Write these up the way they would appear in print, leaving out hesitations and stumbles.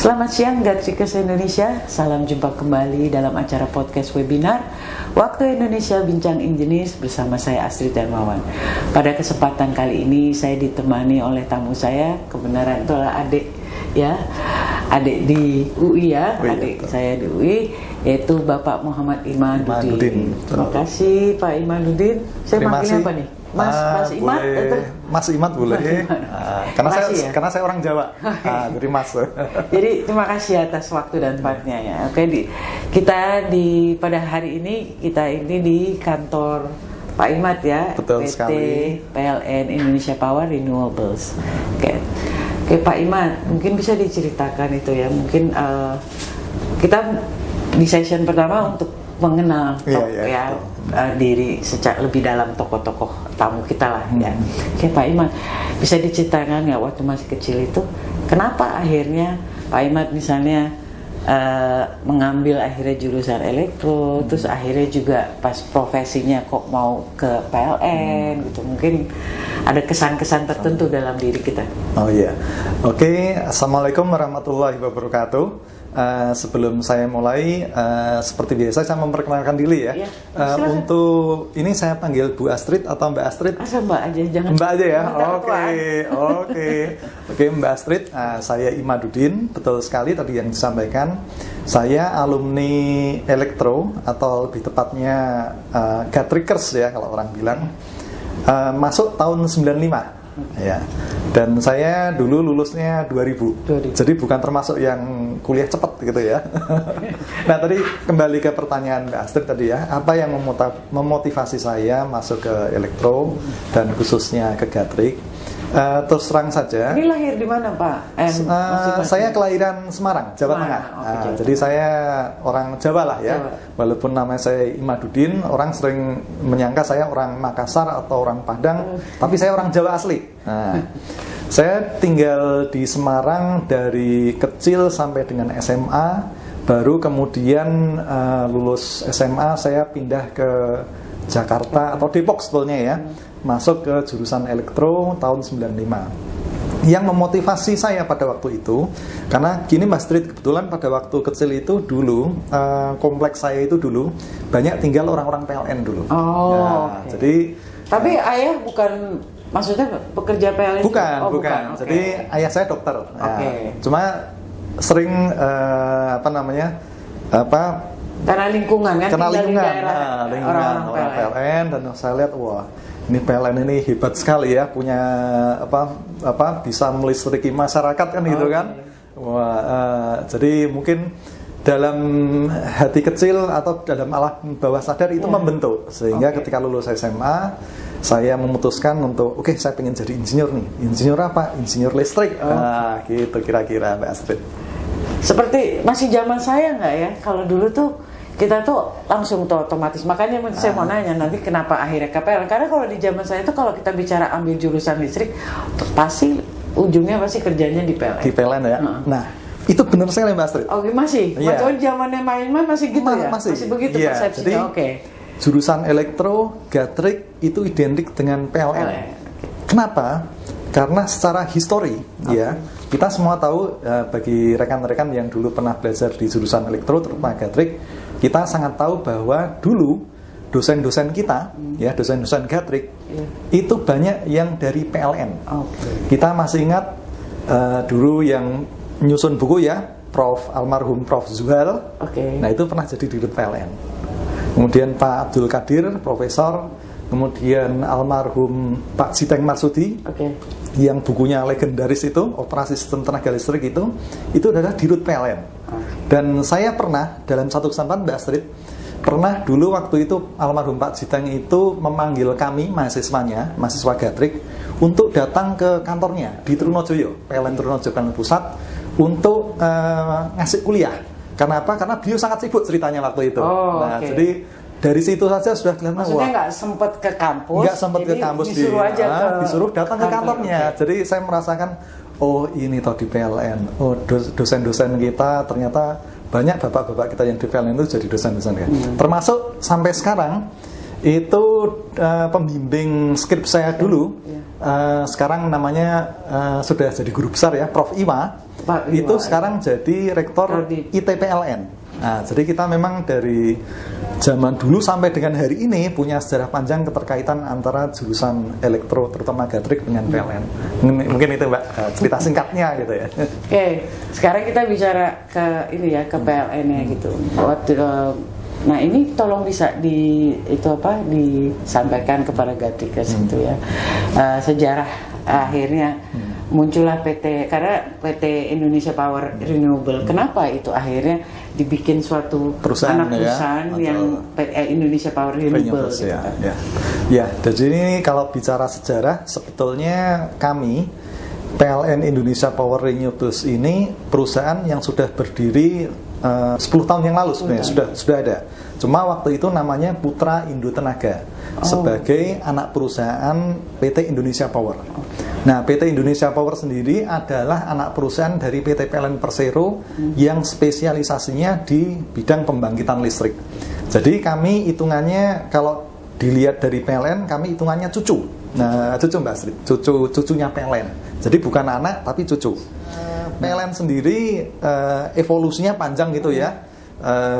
Selamat siang Gatrikers Indonesia, salam jumpa kembali dalam acara podcast webinar Waktu Indonesia Bincang Injenis bersama saya Astrid Darmawan. Pada kesempatan kali ini saya ditemani oleh tamu saya, kebenaran itu adalah adik di UI ya, adik saya di UI, yaitu Bapak Muhammad Imaduddin. Terima kasih Pak Imaduddin. Saya panggilnya apa nih? Mas Imad? Mas Imad boleh. Karena saya orang Jawa. Jadi Mas. Jadi terima kasih atas waktu dan tempatnya ya. Oke, pada hari ini kita di kantor Pak Imad ya. Betul PT sekali. PLN Indonesia Power Renewables. Oke, Pak Imad, mungkin bisa diceritakan itu ya. Mungkin kita di session pertama untuk mengenal diri secara lebih dalam tokoh-tokoh tamu kita lah ya. Oke Pak Imad, bisa diceritakan nggak waktu masih kecil itu kenapa akhirnya Pak Imad misalnya mengambil akhirnya jurusan elektro, terus akhirnya juga pas profesinya kok mau ke PLN gitu, mungkin ada kesan-kesan tertentu dalam diri kita. Oh iya, oke. Assalamualaikum warahmatullahi wabarakatuh. Sebelum saya mulai, seperti biasa saya memperkenalkan diri ya. Untuk ini saya panggil Bu Astrid atau Mbak Astrid? Asal Mbak aja, jangan Mbak aja ya. Oke, Mbak Astrid. Saya Imaduddin, betul sekali tadi yang disampaikan. Saya alumni elektro atau lebih tepatnya Gatrikers ya kalau orang bilang. Masuk tahun 95. Ya. Dan saya dulu lulusnya 2000. Jadi bukan termasuk yang kuliah cepat gitu ya. Nah, tadi kembali ke pertanyaan Mbak Astrid tadi ya, apa yang memotivasi saya masuk ke elektro dan khususnya ke Gatrik? Terus terang saja. Ini lahir di mana Pak? Saya kelahiran Semarang, Jawa Tengah. Jadi saya orang Jawa lah ya. Jawa. Walaupun namanya saya Imaduddin, orang sering menyangka saya orang Makassar atau orang Padang, tapi saya orang Jawa asli. Saya tinggal di Semarang dari kecil sampai dengan SMA. Baru kemudian lulus SMA saya pindah ke Jakarta atau Depok sebetulnya ya. Masuk ke jurusan elektro tahun 95. Yang memotivasi saya pada waktu itu, karena gini Mas Astrid, kebetulan pada waktu kecil itu dulu, kompleks saya itu dulu banyak tinggal orang-orang PLN dulu. Jadi tapi ayah bukan, maksudnya pekerja PLN? Bukan. Jadi ayah saya dokter. Cuma sering karena lingkungan kan, lingkungan orang PLN, dan saya lihat wah, ini PLN ini hebat sekali ya, punya bisa melistriki masyarakat kan gitu kan. Wah, jadi mungkin dalam hati kecil atau dalam alam bawah sadar itu membentuk, sehingga ketika lulus SMA saya memutuskan untuk saya pengen jadi insinyur nih. Insinyur apa? Insinyur listrik. Gitu kira-kira Mbak Astrid. Seperti masih zaman saya nggak ya, kalau dulu tuh kita tuh langsung tuh otomatis, makanya saya mau nanya nanti kenapa akhirnya ke PLN, karena kalau di zaman saya tuh kalau kita bicara ambil jurusan listrik pasti ujungnya pasti kerjanya di PLN. Di PLN ya. Nah, itu benar sekali Mbak Astrid. Masih? Waktu zamannya main-main masih gitu ya? Masih begitu persepsinya. Jurusan elektro, Gatrik itu identik dengan PLN. Kenapa? Karena secara histori ya, kita semua tahu, bagi rekan-rekan yang dulu pernah belajar di jurusan elektro terutama Gatrik, kita sangat tahu bahwa dulu dosen-dosen kita ya, dosen-dosen Gatrik itu banyak yang dari PLN. Kita masih ingat dulu yang nyusun buku ya, almarhum Prof Zuhal. Nah, itu pernah jadi dirut PLN. Kemudian Pak Abdul Qadir, profesor, kemudian almarhum Pak Jiteng Marsudi, yang bukunya legendaris itu, Operasi Sistem Tenaga Listrik itu adalah dirut PLN. Dan saya pernah dalam satu kesempatan Mbak Astrid, pernah dulu waktu itu almarhum Pak Jiteng itu memanggil kami mahasiswanya, mahasiswa Gatrik, untuk datang ke kantornya di Trunojoyo, PLN Trunojoyo Pusat, untuk ngasih kuliah. Karena apa? Karena beliau sangat sibuk ceritanya waktu itu. Jadi dari situ saja sudah kelihatan. Maksudnya nggak sempat ke kampus? Nggak sempat ke kampus, disuruh datang ke kantornya. Jadi saya merasakan, ini toh di PLN. Dosen-dosen kita ternyata banyak bapak-bapak kita yang di PLN itu jadi dosen-dosen kan. Termasuk sampai sekarang itu pembimbing skrip saya dulu, sekarang namanya sudah jadi guru besar ya, Prof Iwa. Pak itu Iwa, sekarang jadi rektor di ITPLN. Nah, jadi kita memang dari zaman dulu sampai dengan hari ini punya sejarah panjang keterkaitan antara jurusan elektro terutama gatrik dengan PLN. Mungkin itu Mbak cerita singkatnya gitu ya. Oke, sekarang kita bicara ke ini ya, ke PLN-nya gitu. Nah ini tolong bisa disampaikan kepada Gatrikers gitu ya, sejarah akhirnya muncullah PT, karena PT Indonesia Power Renewable. Kenapa itu akhirnya dibikin suatu perusahaan, anak perusahaan yang PT Indonesia Power Renewable gitu ya, kan. ya. Jadi ini kalau bicara sejarah, sebetulnya kami PLN Indonesia Power Renewables ini perusahaan yang sudah berdiri 10 tahun yang lalu sebenarnya sudah ada. Cuma waktu itu namanya Putra Indo Tenaga sebagai anak perusahaan PT Indonesia Power. Nah, PT Indonesia Power sendiri adalah anak perusahaan dari PT PLN Persero yang spesialisasinya di bidang pembangkitan listrik. Jadi kami hitungannya kalau dilihat dari PLN, kami hitungannya cucu. Nah, cucu Mbak Astrid, cucunya PLN. Jadi bukan anak tapi cucu. PLN sendiri evolusinya panjang gitu ya.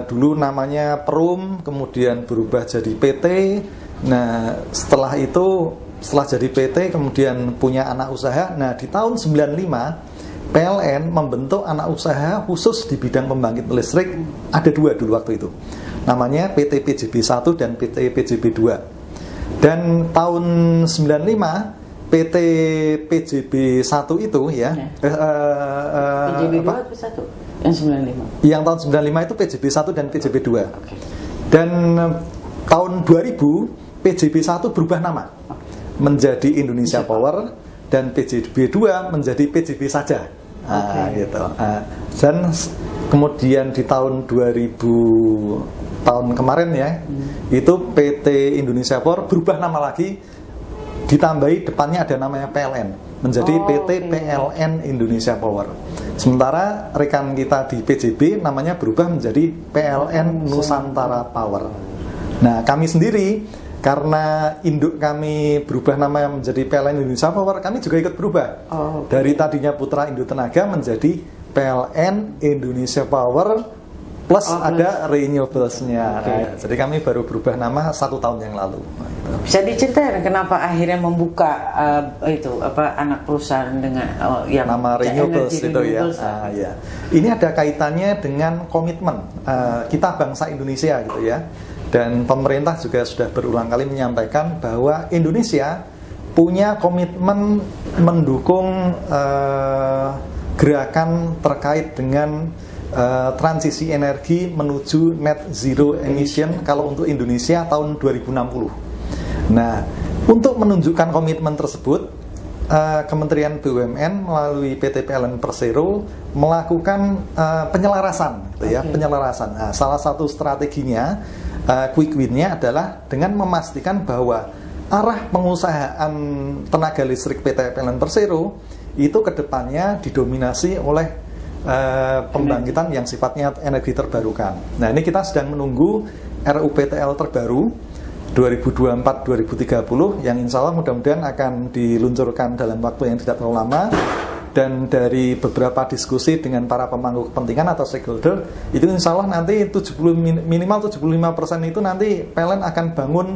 Dulu namanya Perum, kemudian berubah jadi PT. Nah, setelah jadi PT kemudian punya anak usaha. Nah, di tahun 95 PLN membentuk anak usaha khusus di bidang pembangkit listrik. Ada dua dulu waktu itu. Namanya PT PJB 1 dan PT PJB 2. Dan tahun 95 PT PJB 1 itu ya. PJB 2 atau 1? Yang 95. Yang tahun 95 itu PJB 1 dan PJB 2. Okay. Dan tahun 2000 PJB 1 berubah nama menjadi Indonesia Power dan PJB 2 menjadi PJB saja. Gitu. Dan kemudian di tahun 2000 tahun kemarin ya, itu PT Indonesia Power berubah nama lagi, ditambahi depannya ada namanya PLN menjadi PT PLN Indonesia Power. Sementara rekan kita di PJB namanya berubah menjadi PLN Nusantara Power. Nah, kami sendiri karena induk kami berubah nama menjadi PLN Indonesia Power, kami juga ikut berubah. Dari tadinya Putra Indo Tenaga menjadi PLN Indonesia Power plus ada renewables-nya. Nah, jadi kami baru berubah nama 1 tahun yang lalu. Bisa diceritain kenapa akhirnya membuka anak perusahaan dengan yang nama renewables itu ya. Ya. Ini ada kaitannya dengan komitmen kita bangsa Indonesia gitu ya. Dan pemerintah juga sudah berulang kali menyampaikan bahwa Indonesia punya komitmen mendukung gerakan terkait dengan transisi energi menuju net zero emission kalau untuk Indonesia tahun 2060. Nah, untuk menunjukkan komitmen tersebut, Kementerian BUMN melalui PT PLN Persero melakukan penyelarasan, gitu ya, penyelarasan. Nah, salah satu strateginya, quick win-nya adalah dengan memastikan bahwa arah pengusahaan tenaga listrik PT PLN Persero itu kedepannya didominasi oleh pembangkitan yang sifatnya energi terbarukan. Nah, ini kita sedang menunggu RUPTL terbaru 2024-2030 yang insya Allah mudah-mudahan akan diluncurkan dalam waktu yang tidak terlalu lama. Dan dari beberapa diskusi dengan para pemangku kepentingan atau stakeholder, itu insya Allah nanti minimal 75% itu nanti PLN akan bangun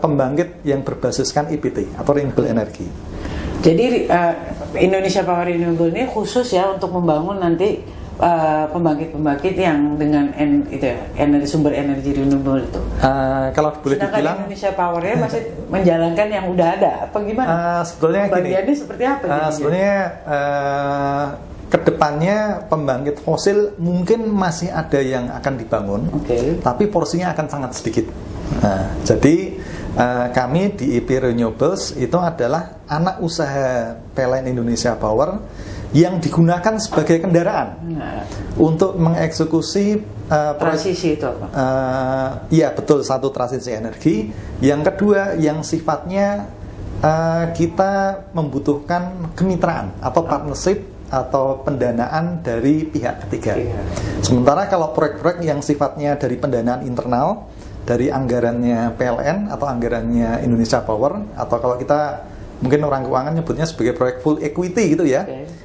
pembangkit yang berbasiskan IPT atau renewable energy. Jadi Indonesia Power Renewable ini khusus ya untuk membangun nanti pembangkit-pembangkit yang dengan sumber energi renewable itu. Kalau boleh dibilang Indonesia Power-nya masih menjalankan yang udah ada apa gimana? Sebetulnya bagiannya seperti apa? Sebetulnya kedepannya pembangkit fosil mungkin masih ada yang akan dibangun, tapi porsinya akan sangat sedikit. Jadi kami di IP Renewables itu adalah anak usaha PLN Indonesia Power yang digunakan sebagai kendaraan untuk mengeksekusi transisi itu apa? Iya betul, satu transisi energi. Yang kedua yang sifatnya kita membutuhkan kemitraan atau partnership atau pendanaan dari pihak ketiga. Sementara kalau proyek-proyek yang sifatnya dari pendanaan internal, dari anggarannya PLN atau anggarannya Indonesia Power, atau kalau kita mungkin orang keuangan nyebutnya sebagai proyek full equity gitu ya.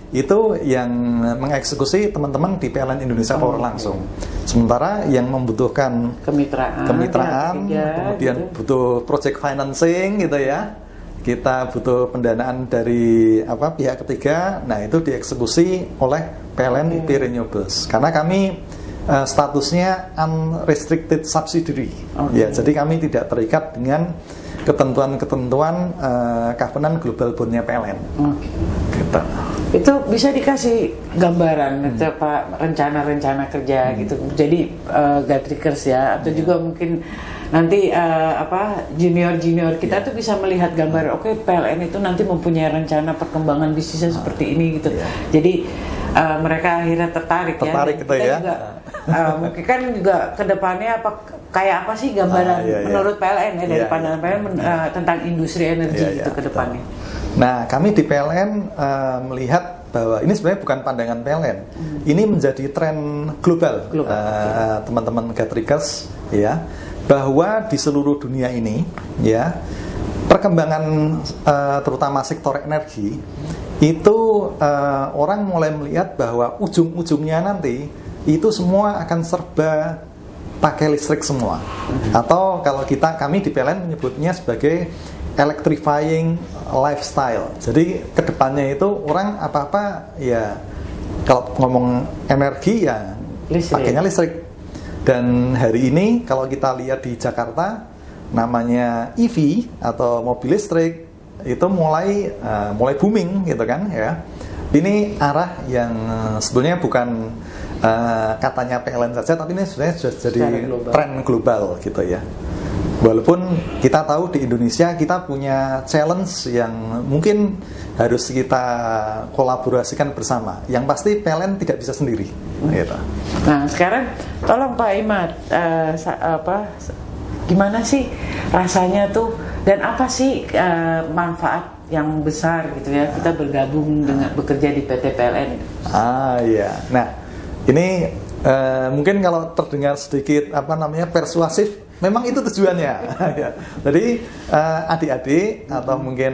itu yang mengeksekusi teman-teman di PLN Indonesia Power langsung. Sementara yang membutuhkan kemitraan, kemudian butuh project financing gitu ya, kita butuh pendanaan dari pihak ketiga, nah itu dieksekusi oleh PLN IP Renewables. Karena kami statusnya unrestricted subsidiary, ya, jadi kami tidak terikat dengan ketentuan-ketentuan covenant global bond-nya PLN. Gitu. Itu bisa dikasih gambaran Pak, rencana-rencana kerja gitu. Jadi Gatrikers ya, atau juga mungkin nanti junior kita tuh bisa melihat gambar. Oke, PLN itu nanti mempunyai rencana perkembangan bisnisnya seperti ini gitu. Jadi mereka akhirnya tertarik ya. Gitu ya. Juga, mungkin kan juga kedepannya kayak apa sih gambaran menurut PLN ya, dari pandangan PLN tentang industri energi gitu kedepannya. Nah, kami di PLN melihat bahwa ini sebenarnya bukan pandangan PLN. Ini menjadi tren global. Teman-teman Gatrikers ya, bahwa di seluruh dunia ini ya, perkembangan terutama sektor energi itu orang mulai melihat bahwa ujung-ujungnya nanti itu semua akan serba pakai listrik semua. Atau kalau kami di PLN menyebutnya sebagai electrifying lifestyle. Jadi kedepannya itu orang apa-apa ya, kalau ngomong energi ya pakainya listrik. Dan hari ini kalau kita lihat di Jakarta, namanya EV atau mobil listrik itu mulai booming gitu kan ya. Ini arah yang sebetulnya bukan katanya PLN saja, tapi ini sebenarnya sudah jadi tren global gitu ya. Walaupun kita tahu di Indonesia kita punya challenge yang mungkin harus kita kolaborasikan bersama. Yang pasti PLN tidak bisa sendiri. Gitu. Nah sekarang tolong Pak Imad, gimana sih rasanya tuh, dan apa sih manfaat yang besar gitu ya kita bergabung dengan bekerja di PT PLN? Iya. Nah ini mungkin kalau terdengar sedikit persuasif. Memang itu tujuannya. Jadi adik-adik atau mungkin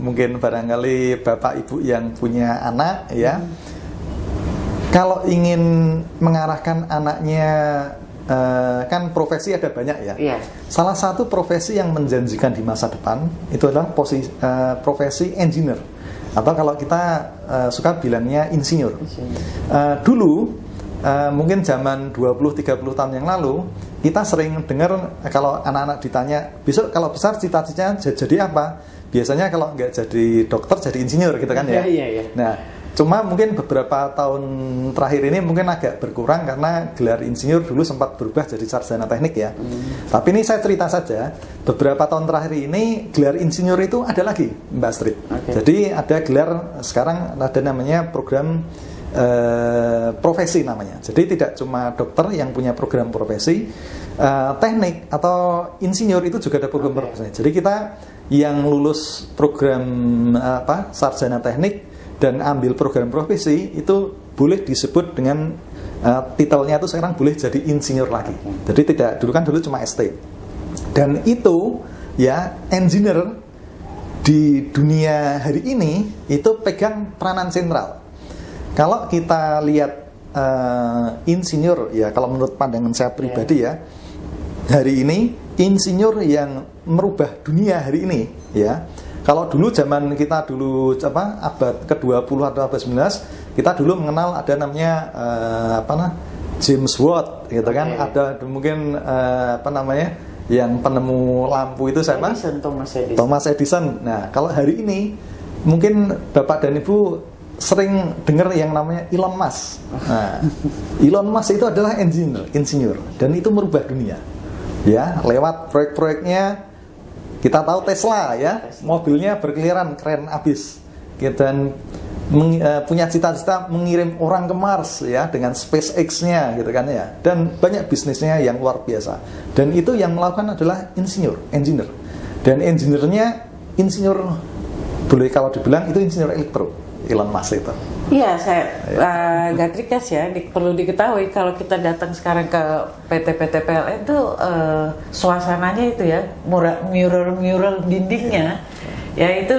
mungkin barangkali bapak ibu yang punya anak ya, kalau ingin mengarahkan anaknya, kan profesi ada banyak ya. Salah satu profesi yang menjanjikan di masa depan itu adalah profesi engineer, atau kalau kita suka bilangnya insinyur. Dulu mungkin zaman 20-30 tahun yang lalu, kita sering dengar kalau anak-anak ditanya, besok kalau besar cita-citanya jadi apa? Biasanya kalau nggak jadi dokter, jadi insinyur gitu kan ya. Nah, cuma mungkin beberapa tahun terakhir ini mungkin agak berkurang karena gelar insinyur dulu sempat berubah jadi sarjana teknik ya. Tapi ini saya cerita saja, beberapa tahun terakhir ini gelar insinyur itu ada lagi, Mbak Astrid. Jadi ada gelar, sekarang ada namanya program profesi namanya. Jadi tidak cuma dokter yang punya program profesi, teknik atau insinyur itu juga ada program profesi. Jadi kita yang lulus program sarjana teknik dan ambil program profesi itu boleh disebut dengan titelnya itu sekarang boleh jadi insinyur lagi. Jadi tidak, dulu cuma ST. Dan itu ya, engineer di dunia hari ini itu pegang peranan sentral. Kalau kita lihat insinyur ya, kalau menurut pandangan saya pribadi ya, hari ini insinyur yang merubah dunia hari ini ya. Kalau dulu zaman kita dulu abad ke-20 atau abad 19, kita dulu mengenal ada namanya James Watt gitu kan. Ada mungkin yang penemu lampu itu siapa? Thomas Edison. Nah, kalau hari ini mungkin Bapak dan Ibu sering dengar yang namanya Elon Musk. Nah, Elon Musk itu adalah insinyur dan itu merubah dunia. Ya, lewat proyek-proyeknya kita tahu Tesla ya, mobilnya berkeliaran keren abis. Dan punya cita-cita mengirim orang ke Mars ya dengan SpaceX-nya gitu kan ya. Dan banyak bisnisnya yang luar biasa. Dan itu yang melakukan adalah engineer. Dan engineer-nya insinyur, boleh kalau dibilang itu insinyur elektro. Elon Musk itu. Iya, Gatrikers ya, perlu diketahui kalau kita datang sekarang ke PT PLN itu suasananya itu ya, mural dindingnya Ya itu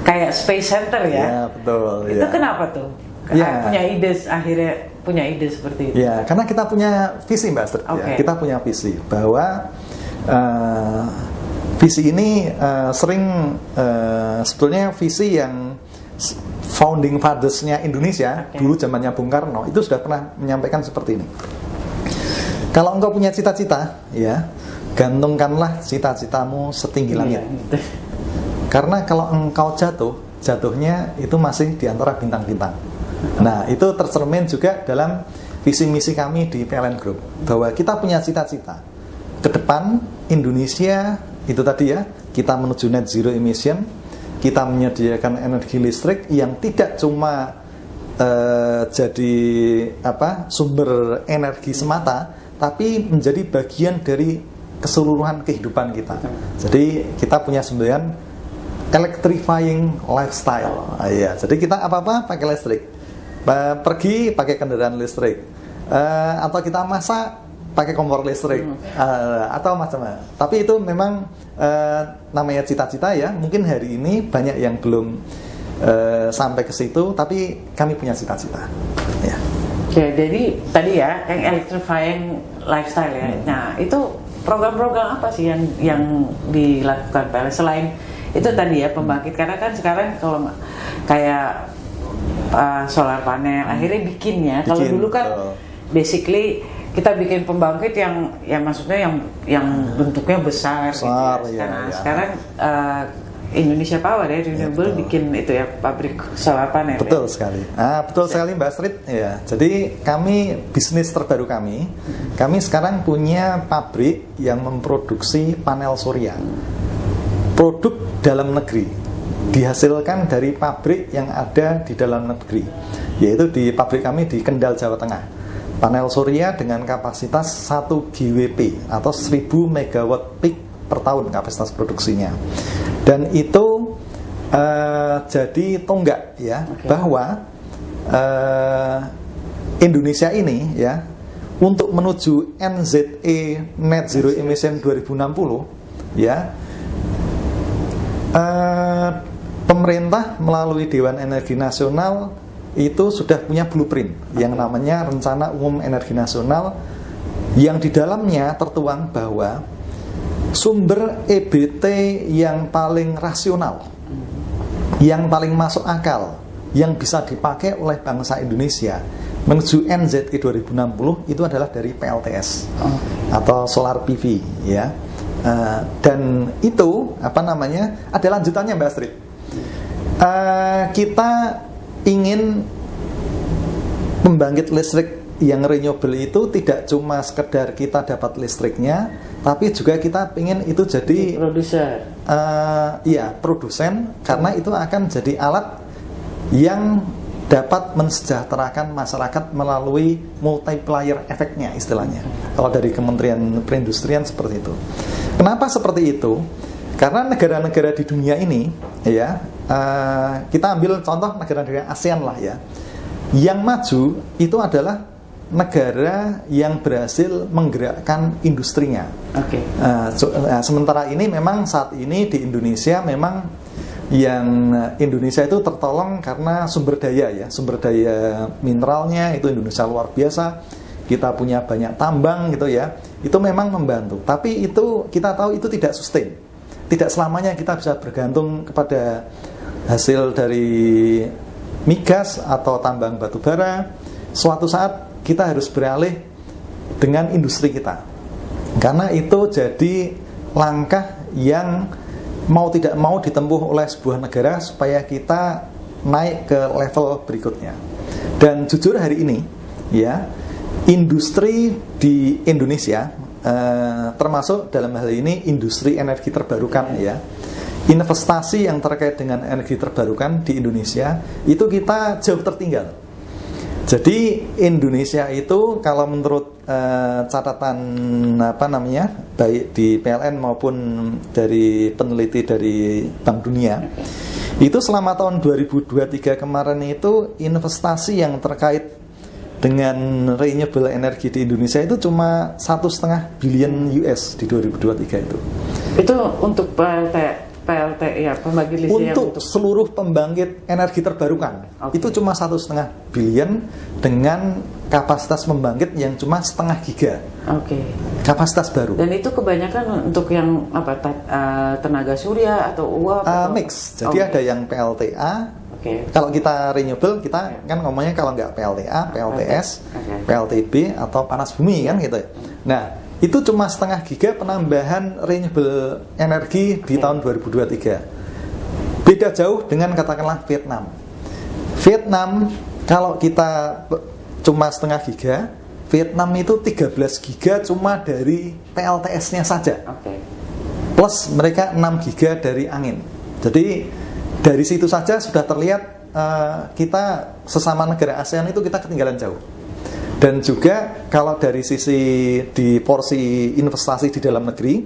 kayak space center ya. Ya, betul. Itu ya. kenapa tuh? Ya. Akhirnya punya ide seperti itu. Ya, karena kita punya visi, Mbak Astrid. Ya. Okay. Kita punya visi bahwa visi ini sering sebetulnya visi yang founding fathers-nya Indonesia dulu zamannya Bung Karno itu sudah pernah menyampaikan seperti ini. Kalau engkau punya cita-cita, ya, gantungkanlah cita-citamu setinggi langit. Karena kalau engkau jatuhnya itu masih di antara bintang-bintang. Nah, itu tercermin juga dalam visi misi kami di PLN Group bahwa kita punya cita-cita ke depan Indonesia itu tadi ya, kita menuju net zero emission, kita menyediakan energi listrik yang tidak cuma jadi sumber energi semata, tapi menjadi bagian dari keseluruhan kehidupan kita. Jadi kita punya semboyan electrifying lifestyle. Ya, jadi kita apa-apa pakai listrik. Pergi pakai kendaraan listrik. Atau kita masak pakai kompor listrik. Atau macam-macam. Tapi itu memang namanya cita-cita ya. Mungkin hari ini banyak yang belum sampai ke situ, tapi kami punya cita-cita. Ya. Oke, jadi tadi ya yang electrifying lifestyle ya. Nah, itu program-program apa sih yang dilakukan PLN selain itu tadi ya pembangkit, karena kan sekarang kalau kayak solar panel akhirnya bikinnya. Kalau dulu kan basically kita bikin pembangkit yang ya maksudnya yang bentuknya besar gitu ya. Nah, sekarang Indonesia Power ya Renewable bikin itu ya pabrik solar panel. Betul ya? sekali. Betul sekali Mbak Astrid. Ya. Jadi kami bisnis terbaru kami sekarang punya pabrik yang memproduksi panel surya. Produk dalam negeri dihasilkan dari pabrik yang ada di dalam negeri, yaitu di pabrik kami di Kendal, Jawa Tengah. Panel surya dengan kapasitas 1 GWP atau 1000 megawatt peak per tahun kapasitas produksinya. Dan itu jadi tonggak ya, bahwa Indonesia ini ya untuk menuju NZE net zero emission 2060 ya, pemerintah melalui Dewan Energi Nasional itu sudah punya blueprint yang namanya Rencana Umum Energi Nasional, yang di dalamnya tertuang bahwa sumber EBT yang paling rasional, yang paling masuk akal, yang bisa dipakai oleh bangsa Indonesia menuju NZE 2060 itu adalah dari PLTS atau solar PV ya. Dan itu ada lanjutannya Mbak Astrid. Kita ingin pembangkit listrik yang renewable itu tidak cuma sekedar kita dapat listriknya, tapi juga kita ingin itu jadi produser. Produsen, karena itu akan jadi alat yang dapat mensejahterakan masyarakat melalui multiplier efeknya istilahnya. Kalau dari Kementerian Perindustrian seperti itu. Kenapa seperti itu? Karena negara-negara di dunia ini ya, kita ambil contoh negara-negara ASEAN lah ya. Yang maju itu adalah negara yang berhasil menggerakkan industrinya. Sementara ini memang saat ini di Indonesia memang yang Indonesia itu tertolong karena sumber daya mineralnya itu Indonesia luar biasa. Kita punya banyak tambang gitu ya. Itu memang membantu. Tapi itu kita tahu itu tidak sustain. Tidak selamanya kita bisa bergantung kepada hasil dari migas atau tambang batu bara. Suatu saat kita harus beralih dengan industri kita, karena itu jadi langkah yang mau tidak mau ditempuh oleh sebuah negara supaya kita naik ke level berikutnya. Dan jujur hari ini ya, industri di Indonesia termasuk dalam hal ini industri energi terbarukan ya, investasi yang terkait dengan energi terbarukan di Indonesia itu kita jauh tertinggal. Jadi Indonesia itu kalau menurut catatan baik di PLN maupun dari peneliti dari Bank Dunia, itu selama tahun 2023 kemarin itu investasi yang terkait dengan renewable energy di Indonesia itu cuma $1,5 billion US di 2023 itu. Itu untuk PLN PLT ya, pembangkit listrik untuk seluruh pembangkit energi terbarukan. Oke. Itu cuma 1,5 billion dengan kapasitas pembangkit yang cuma 0,5 giga. Oke. Kapasitas baru. Dan itu kebanyakan untuk yang apa tenaga surya atau uap? Mix. Jadi ada yang PLTA. Oke. Kalau kita renewable, kita kan ngomongnya kalau nggak PLTA, PLTS, PLTB atau panas bumi kan gitu. Nah, itu cuma 0,5 giga penambahan renewable energi di tahun 2023. Beda jauh dengan katakanlah Vietnam. Vietnam kalau kita cuma 0,5 giga, Vietnam itu 13 giga cuma dari PLTS-nya saja. Oke. Plus mereka 6 giga dari angin. Jadi dari situ saja sudah terlihat kita sesama negara ASEAN itu kita ketinggalan jauh. Dan juga kalau dari sisi di porsi investasi di dalam negeri,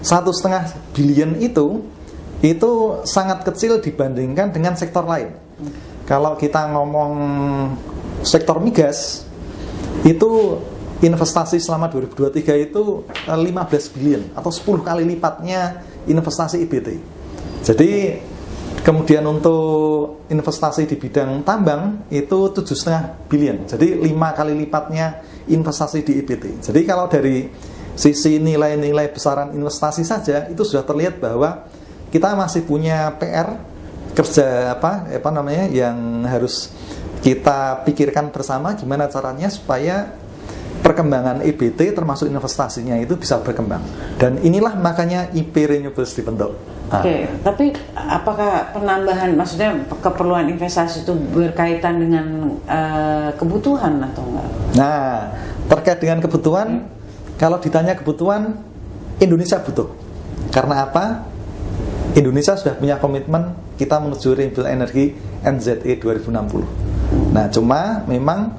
1,5 billion itu sangat kecil dibandingkan dengan sektor lain. Kalau kita ngomong sektor migas, itu investasi selama 2023 itu 15 billion atau 10 kali lipatnya investasi IBT. Jadi kemudian untuk investasi di bidang tambang itu 7,5 billion. Jadi 5 kali lipatnya investasi di IBT. Jadi kalau dari sisi nilai-nilai besaran investasi saja itu sudah terlihat bahwa kita masih punya PR kerja apa namanya yang harus kita pikirkan bersama gimana caranya supaya perkembangan EBT termasuk investasinya itu bisa berkembang. Dan inilah makanya IP Renewables dibentuk. Oke, tapi apakah penambahan, maksudnya keperluan investasi itu berkaitan dengan kebutuhan atau enggak? Nah, terkait dengan kebutuhan, kalau ditanya kebutuhan, Indonesia butuh. Karena apa? Indonesia sudah punya komitmen kita menuju renewable energy NZE 2060. Nah, cuma memang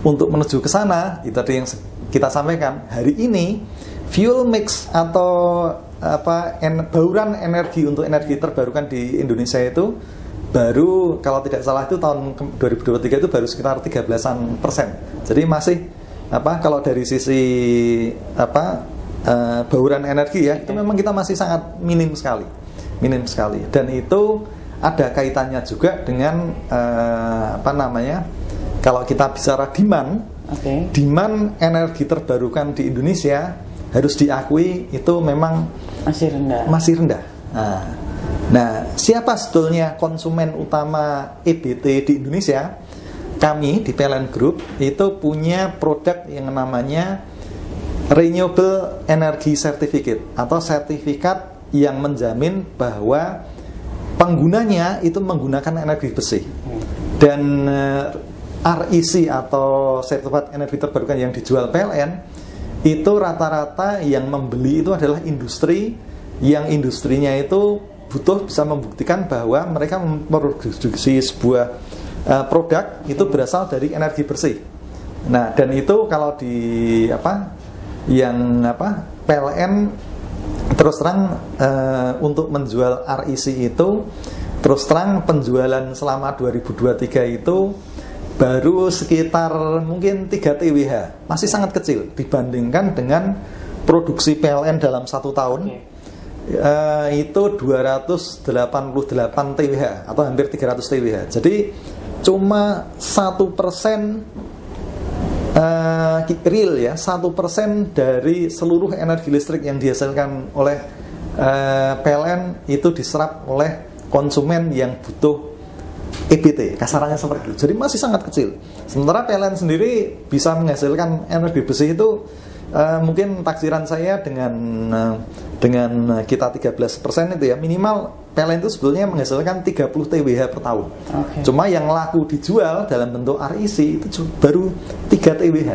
untuk menuju ke sana, itu tadi yang kita sampaikan, hari ini fuel mix atau bauran energi untuk energi terbarukan di Indonesia itu baru, kalau tidak salah itu tahun 2023 itu baru sekitar 13%. Jadi masih kalau dari sisi bauran energi ya, itu memang kita masih sangat minim sekali. Dan itu ada kaitannya juga dengan kalau kita bicara demand, demand energi terbarukan di Indonesia harus diakui itu memang masih rendah. Nah, siapa sebetulnya konsumen utama EBT di Indonesia? Kami di PLN Group itu punya produk yang namanya Renewable Energy Certificate atau sertifikat yang menjamin bahwa penggunanya itu menggunakan energi bersih. Dan REC atau sertifikat energi terbarukan yang dijual PLN itu rata-rata yang membeli itu adalah industri yang industrinya itu butuh bisa membuktikan bahwa mereka memproduksi sebuah produk itu berasal dari energi bersih. Nah, dan itu kalau di PLN terus terang untuk menjual REC itu terus terang penjualan selama 2023 itu baru sekitar mungkin 3 TWh, masih sangat kecil dibandingkan dengan produksi PLN dalam 1 tahun. Itu 288 TWh atau hampir 300 TWh. Jadi cuma 1% real ya, 1% dari seluruh energi listrik yang dihasilkan oleh PLN itu diserap oleh konsumen yang butuh EBT, kasarannya seperti itu. Jadi masih sangat kecil. Sementara PLN sendiri bisa menghasilkan energi bersih itu mungkin taksiran saya dengan kita 13% itu ya, minimal PLN itu sebetulnya menghasilkan 30 TWh per tahun. Cuma yang laku dijual dalam bentuk REC itu baru 3 TWh.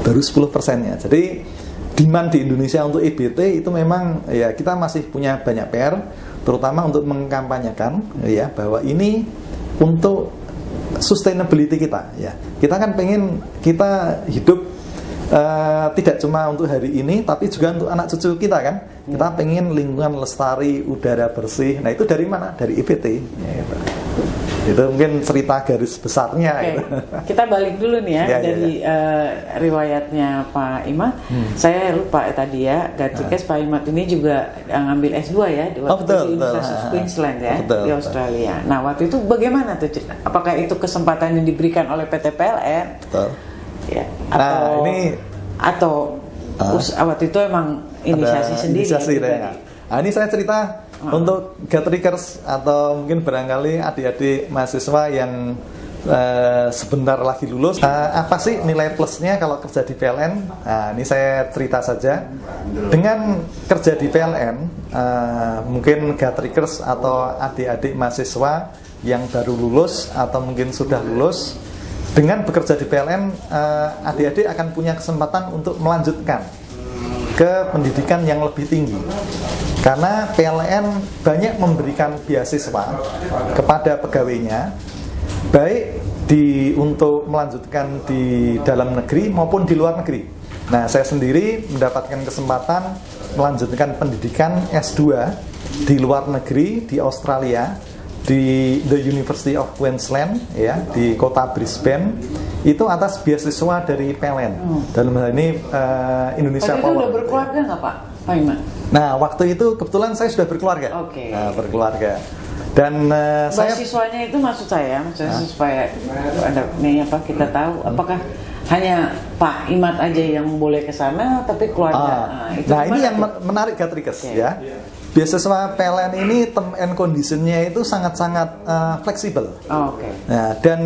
Baru 10%-nya. Jadi demand di Indonesia untuk EBT itu memang ya kita masih punya banyak PR, terutama untuk mengkampanyekan ya bahwa ini untuk sustainability kita ya. Kita kan pengen kita hidup tidak cuma untuk hari ini tapi juga untuk anak cucu kita kan. Kita pengen lingkungan lestari, udara bersih. Nah, itu dari mana? Dari EBT ya, gitu. Itu mungkin cerita garis besarnya. Oke, gitu. kita balik dulu nih ya, Ya, dari riwayatnya Pak Imad. Saya lupa tadi ya, Gatrikes Pak Imad ini juga ngambil S2 ya di waktu betul, di University of Queensland ya, betul, di Australia. Nah, waktu itu bagaimana tuh? Apakah itu kesempatan yang diberikan oleh PT PLN? Betul. Ya, Nah, waktu itu emang inisiasi sendiri. Inisiasi ya, Nah, ini saya cerita untuk Gatrikers atau mungkin barangkali adik-adik mahasiswa yang sebentar lagi lulus. Apa sih nilai plusnya kalau kerja di PLN? Nah, ini saya cerita saja. Dengan kerja di PLN, mungkin Gatrikers atau adik-adik mahasiswa yang baru lulus atau mungkin sudah lulus, dengan bekerja di PLN, adik-adik akan punya kesempatan untuk melanjutkan ke pendidikan yang lebih tinggi. Karena PLN banyak memberikan beasiswa kepada pegawainya, baik untuk melanjutkan di dalam negeri maupun di luar negeri. Nah, saya sendiri mendapatkan kesempatan melanjutkan pendidikan S2 di luar negeri, di Australia, di The University of Queensland ya, di kota Brisbane, itu atas beasiswa dari PLN. Dalam hal ini Indonesia Power. Itu udah berkeluarga nggak Pak Imad? Nah, waktu itu kebetulan saya sudah berkeluarga. Oke. Nah, berkeluarga. Dan beasiswanya itu maksud saya supaya ada nih apa kita tahu apakah hanya Pak Imad aja yang boleh ke sana tapi keluarga. Nah, ini yang menarik Gatrikes ya. Beasiswa PLN ini term and condition-nya itu sangat-sangat fleksibel. Nah, dan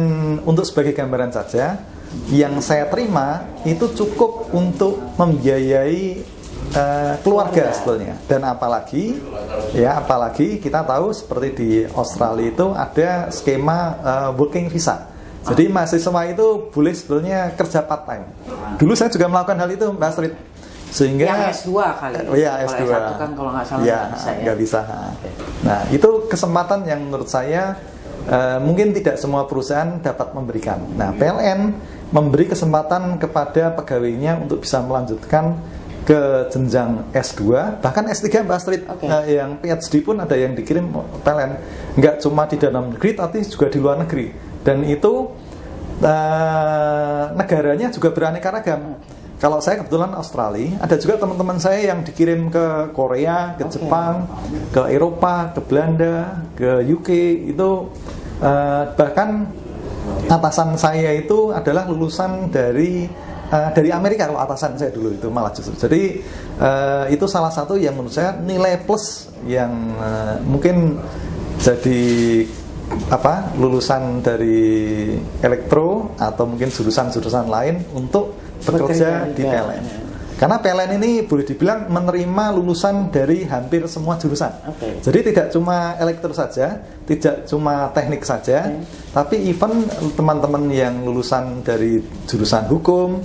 untuk sebagai gambaran saja, yang saya terima itu cukup untuk membiayai keluarga sebetulnya. Dan apalagi kita tahu seperti di Australia itu ada skema working visa. Jadi mahasiswa itu boleh sebetulnya kerja part time. Dulu saya juga melakukan hal itu, Mbak Astrid. Sehingga yang S2 kali. Iya, S2. Kalau S1 kan kalau nggak salah nggak bisa. Nah, itu kesempatan yang menurut saya mungkin tidak semua perusahaan dapat memberikan. Nah, PLN memberi kesempatan kepada pegawainya untuk bisa melanjutkan ke jenjang S2, bahkan S3, Mbak Astrid. Yang PhD pun ada yang dikirim PLN. Nggak cuma di dalam negeri, tapi juga di luar negeri. Dan itu negaranya juga beraneka ragam. Kalau saya kebetulan Australia, ada juga teman-teman saya yang dikirim ke Korea, ke Jepang, ke Eropa, ke Belanda, ke UK. Itu bahkan atasan saya itu adalah lulusan dari Amerika. Kalau atasan saya dulu itu malah justru. Jadi itu salah satu yang menurut saya nilai plus yang mungkin jadi lulusan dari elektro atau mungkin jurusan-jurusan lain untuk bekerja di PLN. Karena PLN ini boleh dibilang menerima lulusan dari hampir semua jurusan. Jadi tidak cuma elektro saja, tidak cuma teknik saja, tapi even teman-teman yang lulusan dari jurusan hukum,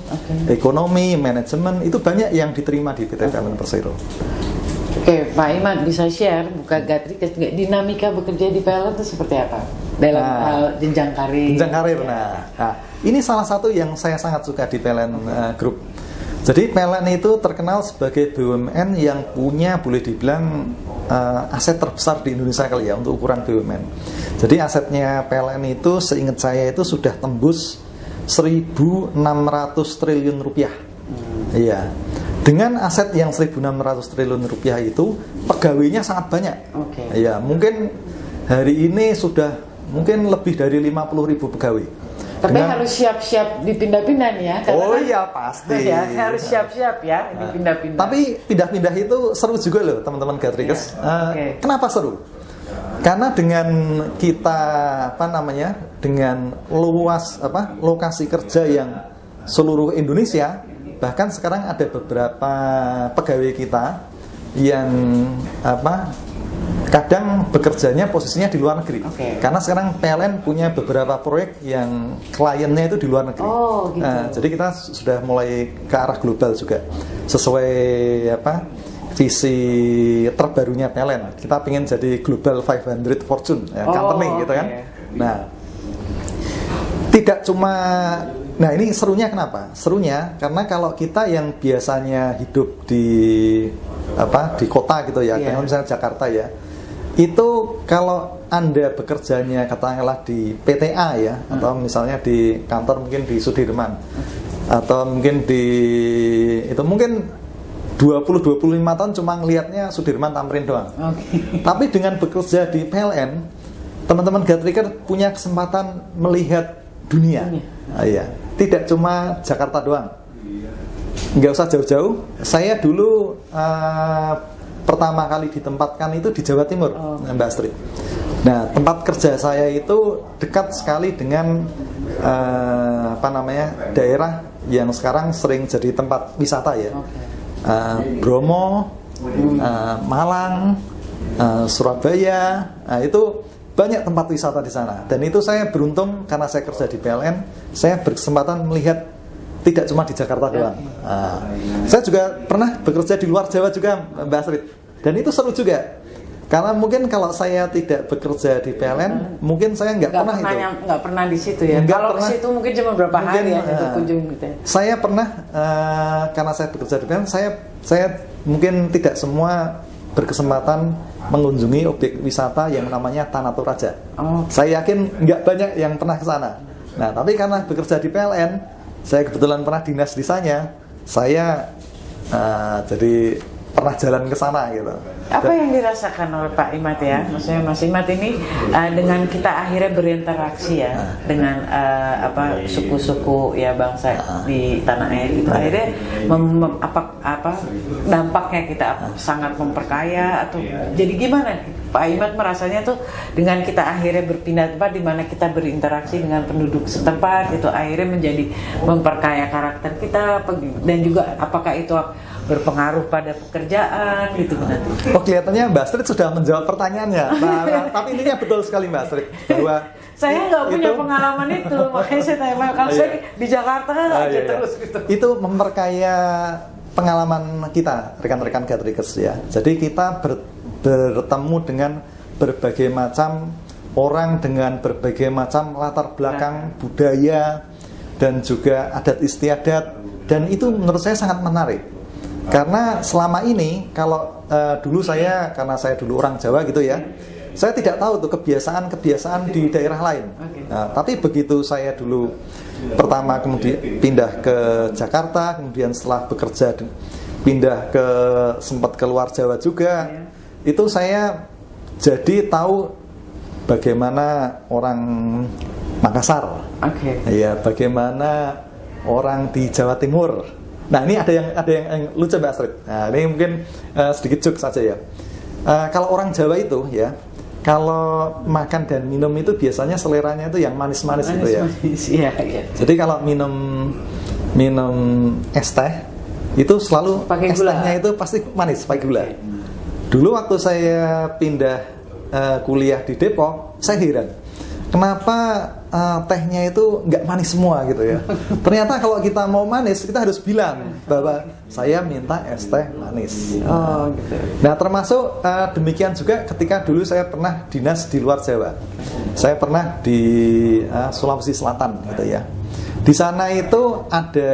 ekonomi, manajemen, itu banyak yang diterima di PT PLN Persero. Oke, Pak Imad bisa share buka Gatrikes dinamika bekerja di PLN itu seperti apa dalam jenjang karir? Jenjang karir. Nah, ini salah satu yang saya sangat suka di PLN Group. Jadi PLN itu terkenal sebagai BUMN yang punya boleh dibilang aset terbesar di Indonesia kali ya untuk ukuran BUMN. Jadi asetnya PLN itu seingat saya itu sudah tembus 1.600 triliun rupiah. Iya. Dengan aset yang 1.600 triliun rupiah itu, pegawainya sangat banyak. Ya, mungkin hari ini sudah mungkin lebih dari 50.000 pegawai. Tapi harus siap-siap dipindah-pindah nih ya. Iya pasti. Ya, harus siap-siap ya dipindah-pindah. Tapi pindah-pindah itu seru juga loh teman-teman Gatrikes. Kenapa seru? Karena dengan kita dengan luas lokasi kerja yang seluruh Indonesia. Bahkan sekarang ada beberapa pegawai kita yang kadang bekerjanya posisinya di luar negeri. Karena sekarang PLN punya beberapa proyek yang kliennya itu di luar negeri. Jadi kita sudah mulai ke arah global juga. Sesuai visi terbarunya PLN. Kita ingin jadi Global 500 Fortune company gitu kan. Nah, tidak cuma ini serunya kenapa? Serunya karena kalau kita yang biasanya hidup di kota gitu ya, misalnya Jakarta ya, itu kalau Anda bekerjanya katakanlah di PTA ya, atau misalnya di kantor mungkin di Sudirman, atau mungkin mungkin 20-25 tahun cuma ngelihatnya Sudirman Tamrin doang. Tapi dengan bekerja di PLN, teman-teman Gatriker punya kesempatan melihat dunia. Iya, tidak cuma Jakarta doang. Nggak usah jauh-jauh. Saya dulu pertama kali ditempatkan itu di Jawa Timur, Mbak Astrid. Nah, tempat kerja saya itu dekat sekali dengan daerah yang sekarang sering jadi tempat wisata ya. Bromo, Malang, Surabaya. Nah, itu banyak tempat wisata di sana. Dan itu saya beruntung karena saya kerja di PLN, saya berkesempatan melihat tidak cuma di Jakarta doang. Saya juga pernah bekerja di luar Jawa juga, Mbak Astrid. Dan itu seru juga. Karena mungkin kalau saya tidak bekerja di PLN, mungkin saya nggak pernah itu. Nggak pernah di situ ya. Kalau ke situ mungkin cuma berapa hari ya itu kunjung gitu. Saya pernah karena saya bekerja di PLN, saya mungkin tidak semua berkesempatan mengunjungi objek wisata yang namanya Tanah Toraja. Saya yakin nggak banyak yang pernah ke sana. Nah, tapi karena bekerja di PLN, saya kebetulan pernah dinas di sana, saya jadi pernah jalan ke sana gitu. Apa yang dirasakan oleh Pak Imad ya? Maksudnya Mas Imad ini dengan kita akhirnya berinteraksi ya dengan suku-suku ya bangsa di tanah air gitu. Akhirnya dampaknya kita sangat memperkaya atau jadi gimana? Pak Imad merasanya tuh dengan kita akhirnya berpindah tempat di mana kita berinteraksi dengan penduduk setempat itu akhirnya menjadi memperkaya karakter kita dan juga apakah itu berpengaruh pada pekerjaan gitu nanti. Kelihatannya Mbak Astrid sudah menjawab pertanyaannya. Tapi intinya betul sekali Mbak Astrid bahwa saya nggak punya pengalaman itu, makanya saya tanya kalau saya di Jakarta aja terus gitu. Itu memperkaya pengalaman kita rekan-rekan Gatrikers ya. Jadi kita bertemu dengan berbagai macam orang dengan berbagai macam latar belakang budaya dan juga adat istiadat, dan itu menurut saya sangat menarik. Karena selama ini kalau dulu karena saya dulu orang Jawa gitu ya, saya tidak tahu tuh kebiasaan di daerah lain. Nah, tapi begitu saya dulu pertama kemudian pindah ke Jakarta, kemudian setelah bekerja sempat keluar Jawa juga, itu saya jadi tahu bagaimana orang Makassar, ya bagaimana orang di Jawa Timur. Nah, ini ada yang lucu Mbak Astrid. Nah, ini mungkin sedikit joke saja ya. Kalau orang Jawa itu ya, kalau makan dan minum itu biasanya seleranya itu yang manis-manis gitu ya. Iya. Jadi kalau minum es teh itu selalu es tehnya itu pasti manis, pakai gula. Dulu waktu saya pindah kuliah di Depok, saya heran. Kenapa tehnya itu nggak manis semua gitu ya? Ternyata kalau kita mau manis, kita harus bilang bahwa saya minta es teh manis. Gitu. Nah, termasuk demikian juga ketika dulu saya pernah dinas di luar Jawa. Saya pernah di Sulawesi Selatan gitu ya. Di sana itu ada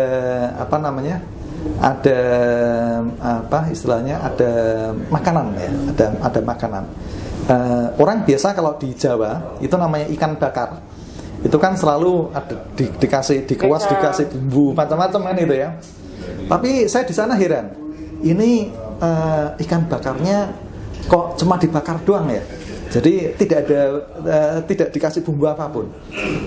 ada makanan ya, ada makanan. Orang biasa kalau di Jawa itu namanya ikan bakar. Itu kan selalu ada dikasih dikuas, dikasih bumbu macam-macam kan itu ya. Tapi saya di sana heran. Ini ikan bakarnya kok cuma dibakar doang ya. Jadi tidak dikasih bumbu apapun.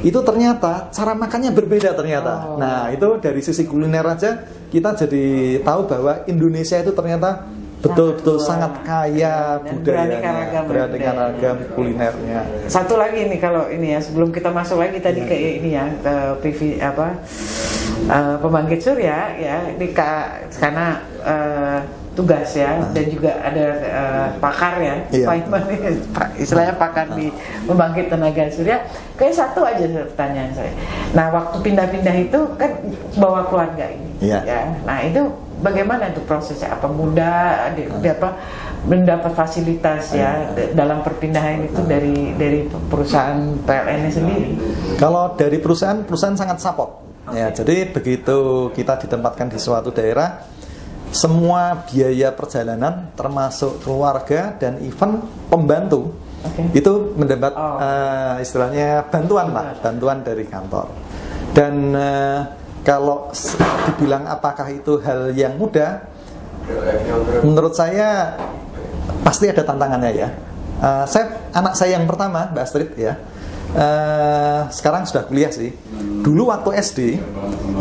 Itu ternyata cara makannya berbeda ternyata. Nah, itu dari sisi kuliner aja kita jadi tahu bahwa Indonesia itu ternyata betul-betul sangat kaya budayanya, beraneka ragam kulinernya. Satu lagi nih kalau ini ya, sebelum kita masuk lagi tadi ke ini ya, ke PV pembangkit surya ya, ini karena tugas ya, dan juga ada pakar ya, istilahnya pakar di pembangkit tenaga surya. Kayak satu aja pertanyaan saya. Nah, waktu pindah-pindah itu kan bawa keluarga ini, ya. Nah itu bagaimana itu prosesnya? Apa mudah? Mendapat fasilitas ya dalam perpindahan itu dari perusahaan PLN sendiri? Kalau dari perusahaan sangat support. Ya, jadi begitu kita ditempatkan di suatu daerah, semua biaya perjalanan termasuk keluarga dan even pembantu Itu mendapat istilahnya bantuan dari kantor. Dan kalau dibilang apakah itu hal yang mudah, menurut saya pasti ada tantangannya ya. Anak saya yang pertama, Mbak Astrid ya, sekarang sudah kuliah sih. Dulu waktu SD,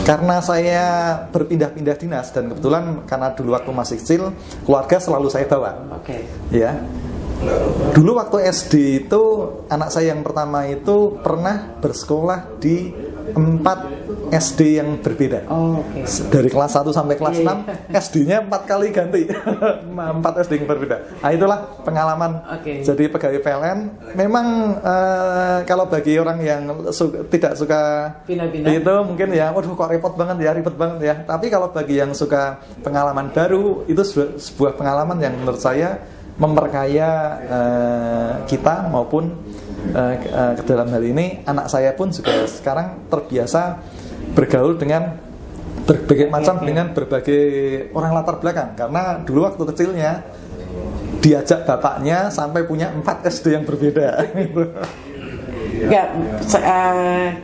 karena saya berpindah-pindah dinas dan kebetulan karena dulu waktu masih kecil, keluarga selalu saya bawa. Ya. Dulu waktu SD itu anak saya yang pertama itu pernah bersekolah di 4 SD yang berbeda. Dari kelas 1 sampai kelas 6 SD-nya 4 kali ganti. 4 SD yang berbeda. Nah, itulah pengalaman jadi pegawai PLN. Memang kalau bagi orang yang tidak suka pindah-pindah itu mungkin ya, waduh kok ribet banget ya. Tapi kalau bagi yang suka pengalaman baru, itu sebuah pengalaman yang menurut saya memperkaya kita maupun ke dalam hal ini anak saya pun juga sekarang terbiasa bergaul dengan berbagai macam dengan berbagai orang latar belakang, karena dulu waktu kecilnya diajak bapaknya sampai punya 4 SD yang berbeda.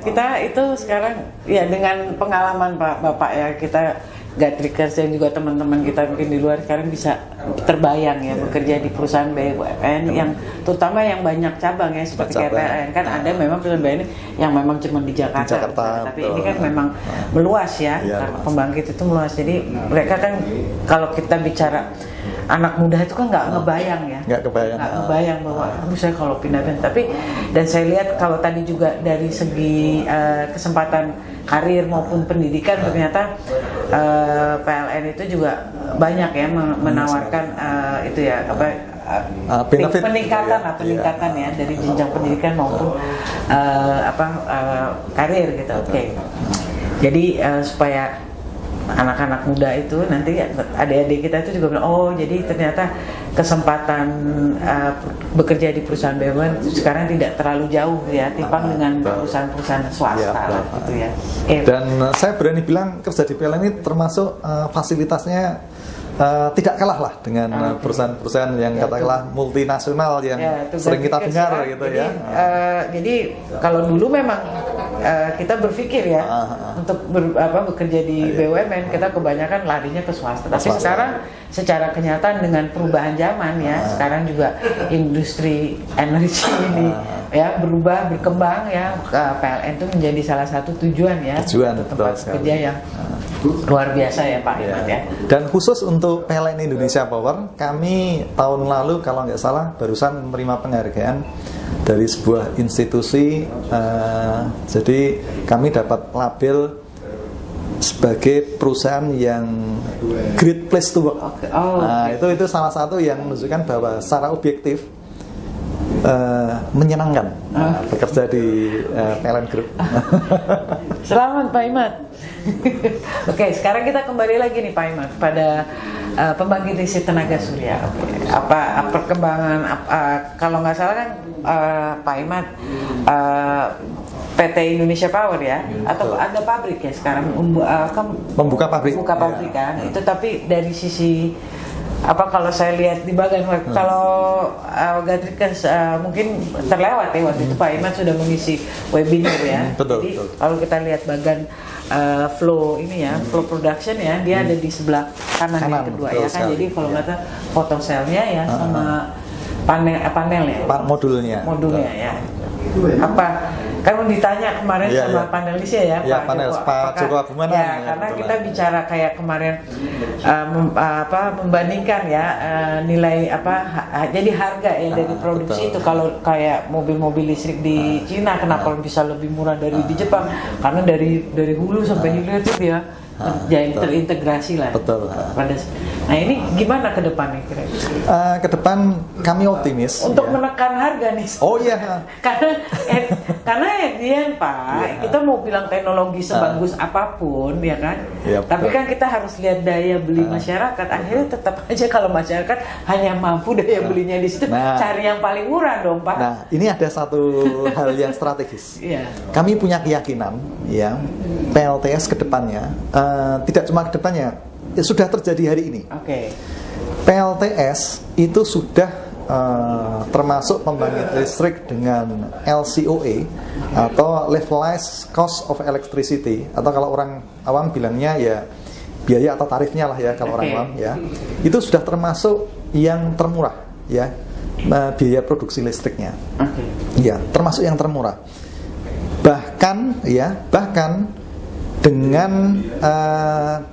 Kita itu sekarang ya dengan pengalaman Bapak ya, kita Gatrikers dan juga teman-teman kita mungkin di luar sekarang bisa terbayang ya bekerja di perusahaan BUMN yang terutama yang banyak cabang ya seperti kayak PLN kan ada memang perusahaan BUMN yang memang cuma di Jakarta tapi ini kan memang meluas ya, karena pembangkit itu meluas, jadi mereka kan kalau kita bicara anak muda itu kan nggak kebayang bahwa saya kalau pindah-pindah, tapi dan saya lihat kalau tadi juga dari segi kesempatan karir maupun pendidikan ternyata PLN itu juga banyak ya menawarkan itu ya peningkatan ya dari jenjang pendidikan maupun karir gitu. Jadi supaya anak-anak muda itu nanti adik-adik kita itu juga bilang jadi ternyata kesempatan bekerja di perusahaan BUMN sekarang tidak terlalu jauh ya timpang dengan perusahaan-perusahaan swasta gitu ya. Dan saya berani bilang kerja di PLN ini termasuk fasilitasnya tidak kalah lah dengan perusahaan-perusahaan yang katakanlah multinasional yang sering kita dengar gitu ya. Jadi kalau dulu memang kita berpikir ya untuk bekerja di BUMN kita kebanyakan larinya ke swasta. Tapi sekarang secara kenyataan dengan perubahan zaman ya, sekarang juga industri energi ini ya berkembang ya, PLN itu menjadi salah satu tujuan tempat kerja yang luar biasa ya Pak Imad ya. Dan khusus untuk PLN Indonesia Power, kami tahun lalu kalau nggak salah barusan menerima penghargaan dari sebuah institusi. Jadi kami dapat label sebagai perusahaan yang Great Place to Work. Itu salah satu yang menunjukkan bahwa secara objektif menyenangkan bekerja di PLN Group. Selamat Pak Imad. Oke, sekarang kita kembali lagi nih Pak Imad pada pembangkit listrik tenaga surya. Apa perkembangan kalau nggak salah kan Pak Imad PT Indonesia Power ya, atau ada pabrik ya sekarang kan membuka pabrik kan itu, tapi dari sisi kalau saya lihat di bagian kalau Gatrikers mungkin terlewat ya waktu itu Pak Imad sudah mengisi webinar ya. Jadi kalau kita lihat bagian flow production ya, dia ada di sebelah kanan yang kedua ya kan. Jadi kalau nggak tahu fotoselnya ya sama panel ya, modulnya ya. Kan ditanya kemarin sama panelisnya ya, Pak Joko Abumanan ya, karena kita bicara kayak kemarin membandingkan ya nilai jadi harga ya dari produksi itu, kalau kayak mobil-mobil listrik di Cina kenapa bisa lebih murah dari di Jepang, karena dari hulu sampai hilir itu dia terintegrasi lah. Nah ini gimana ke depannya kira-kira? Ke depan kami optimis untuk menekan harga nih. Karena Pak, kita mau bilang teknologi sebagus apapun ya kan, tapi kan kita harus lihat daya beli masyarakat. Akhirnya tetap aja kalau masyarakat hanya mampu daya belinya di situ, cari yang paling murah dong Pak. Nah ini ada satu hal yang strategis. Kami punya keyakinan ya PLTS ke depannya tidak cuma ke depannya, sudah terjadi hari ini. PLTS itu sudah termasuk pembangkit listrik dengan LCOE atau Levelized Cost of Electricity, atau kalau orang awam bilangnya ya biaya atau tarifnya lah ya kalau orang awam ya, itu sudah termasuk yang termurah ya, biaya produksi listriknya. Ya, termasuk yang termurah. Bahkan dengan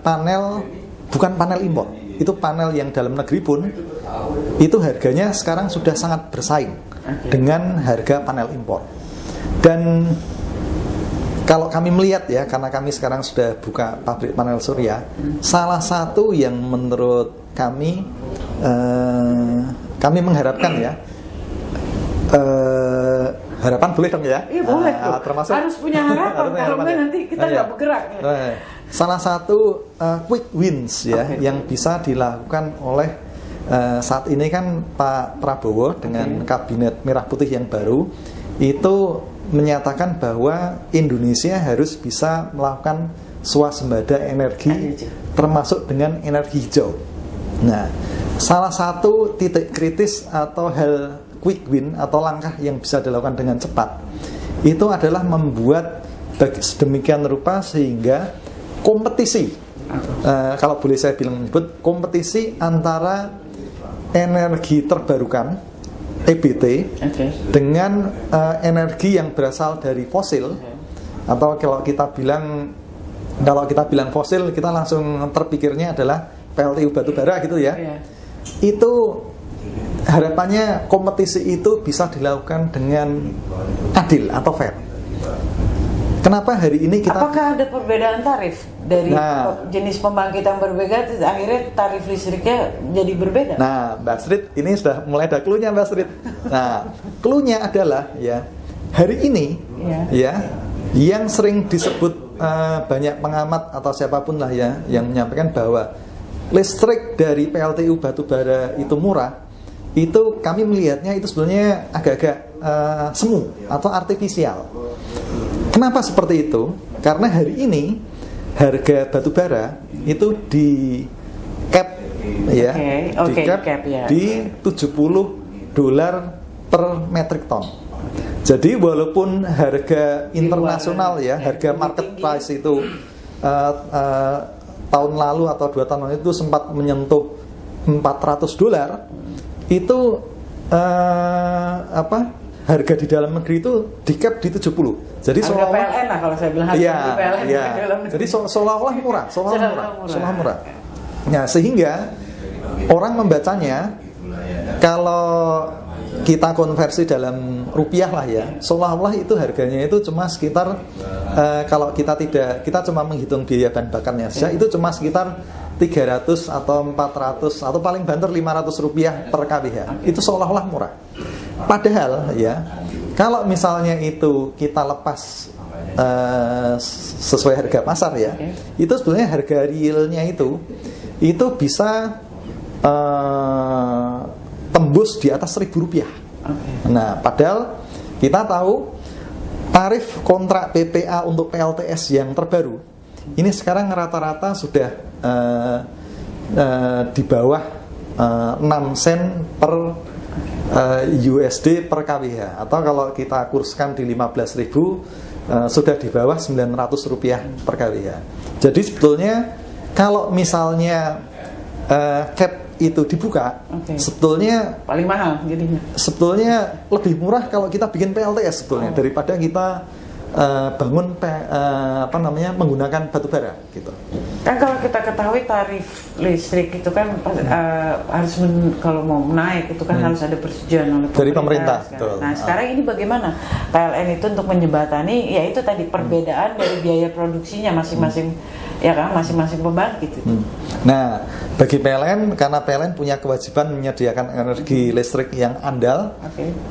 panel, bukan panel impor, itu panel yang dalam negeri pun itu harganya sekarang sudah sangat bersaing dengan harga panel impor. Dan kalau kami melihat ya, karena kami sekarang sudah buka pabrik panel surya, salah satu yang menurut kami mengharapkan ya, harapan boleh dong ya? Iya boleh tuh. Termasuk harus punya harapan, kalau enggak nanti kita nggak bergerak. Salah satu quick wins ya yang bisa dilakukan oleh saat ini kan Pak Prabowo dengan kabinet merah putih yang baru itu menyatakan bahwa Indonesia harus bisa melakukan swasembada energi termasuk dengan energi hijau. Nah, salah satu titik kritis atau hal quick win atau langkah yang bisa dilakukan dengan cepat itu adalah membuat sedemikian rupa sehingga kompetisi, kalau boleh saya bilang menyebut kompetisi antara energi terbarukan EBT dengan energi yang berasal dari fosil, atau kalau kita bilang fosil kita langsung terpikirnya adalah PLTU batubara gitu ya. Itu harapannya kompetisi itu bisa dilakukan dengan adil atau fair. Kenapa hari ini kita... Apakah ada perbedaan tarif dari jenis pembangkitan berbeda, akhirnya tarif listriknya jadi berbeda? Nah, Mbak Strit, ini sudah mulai ada clue-nya, Mbak Strit. Nah, clue-nya adalah ya, hari ini ya, yang sering disebut banyak pengamat atau siapapun lah ya, yang menyampaikan bahwa listrik dari PLTU batubara itu murah, itu kami melihatnya itu sebenarnya agak-agak semu atau artifisial. Kenapa seperti itu? Karena hari ini harga batubara itu di cap ya, di $70 per metric ton. Jadi walaupun harga internasional ya, harga market price itu tahun lalu atau 2 tahun lalu itu sempat menyentuh $400, itu harga di dalam negeri itu di cap di 70. Jadi harga PLN lah kalau saya bilang harga PLN di dalam negeri. Jadi seolah-olah murah. Nah, sehingga orang membacanya, kalau kita konversi dalam rupiah lah ya, seolah-olah itu harganya itu cuma sekitar kalau kita cuma menghitung biaya bahan bakarnya saja, itu cuma sekitar 300 atau 400 atau paling banter Rp500 per kWh. Itu seolah-olah murah. Padahal ya, kalau misalnya itu kita lepas sesuai harga pasar ya, itu sebenarnya harga realnya itu bisa tembus di atas Rp1.000. Nah, padahal kita tahu tarif kontrak PPA untuk PLTS yang terbaru ini sekarang rata-rata sudah di bawah 6 sen per USD per kWh, atau kalau kita kurskan di 15.000 sudah di bawah Rp900 per kWh. Jadi sebetulnya kalau misalnya cap itu dibuka, sebetulnya paling mahal jadinya. Sebetulnya lebih murah kalau kita bikin PLTS sebetulnya daripada kita bangun menggunakan batubara gitu. Kan kalau kita ketahui tarif listrik itu kan harus kalau mau naik itu kan harus ada persetujuan oleh dari pemerintah. Nah, sekarang ini bagaimana PLN itu untuk menjembatani yaitu tadi perbedaan dari biaya produksinya masing-masing ya kan, masing-masing pembangkit itu. Nah, bagi PLN, karena PLN punya kewajiban menyediakan energi listrik yang andal,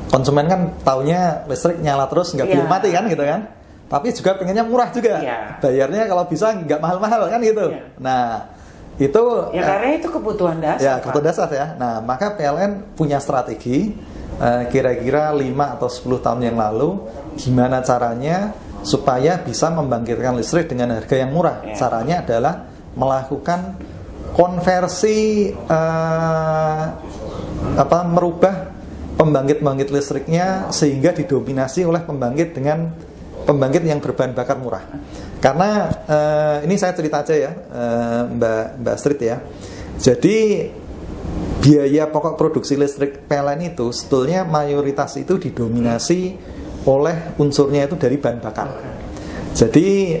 konsumen kan taunya listrik nyala terus nggak boleh mati kan gitu kan. Tapi juga pengennya murah juga, bayarnya kalau bisa nggak mahal-mahal kan gitu. Nah, itu karena itu kebutuhan dasar. Ya, kebutuhan dasar ya. Nah, maka PLN punya strategi kira-kira 5 atau 10 tahun yang lalu, gimana caranya supaya bisa membangkitkan listrik dengan harga yang murah. Caranya adalah melakukan konversi merubah pembangkit listriknya sehingga didominasi oleh pembangkit yang berbahan bakar murah. Karena ini saya cerita aja ya, Mbak Astrid ya. Jadi biaya pokok produksi listrik PLN itu sebetulnya mayoritas itu didominasi oleh unsurnya itu dari bahan bakar. Jadi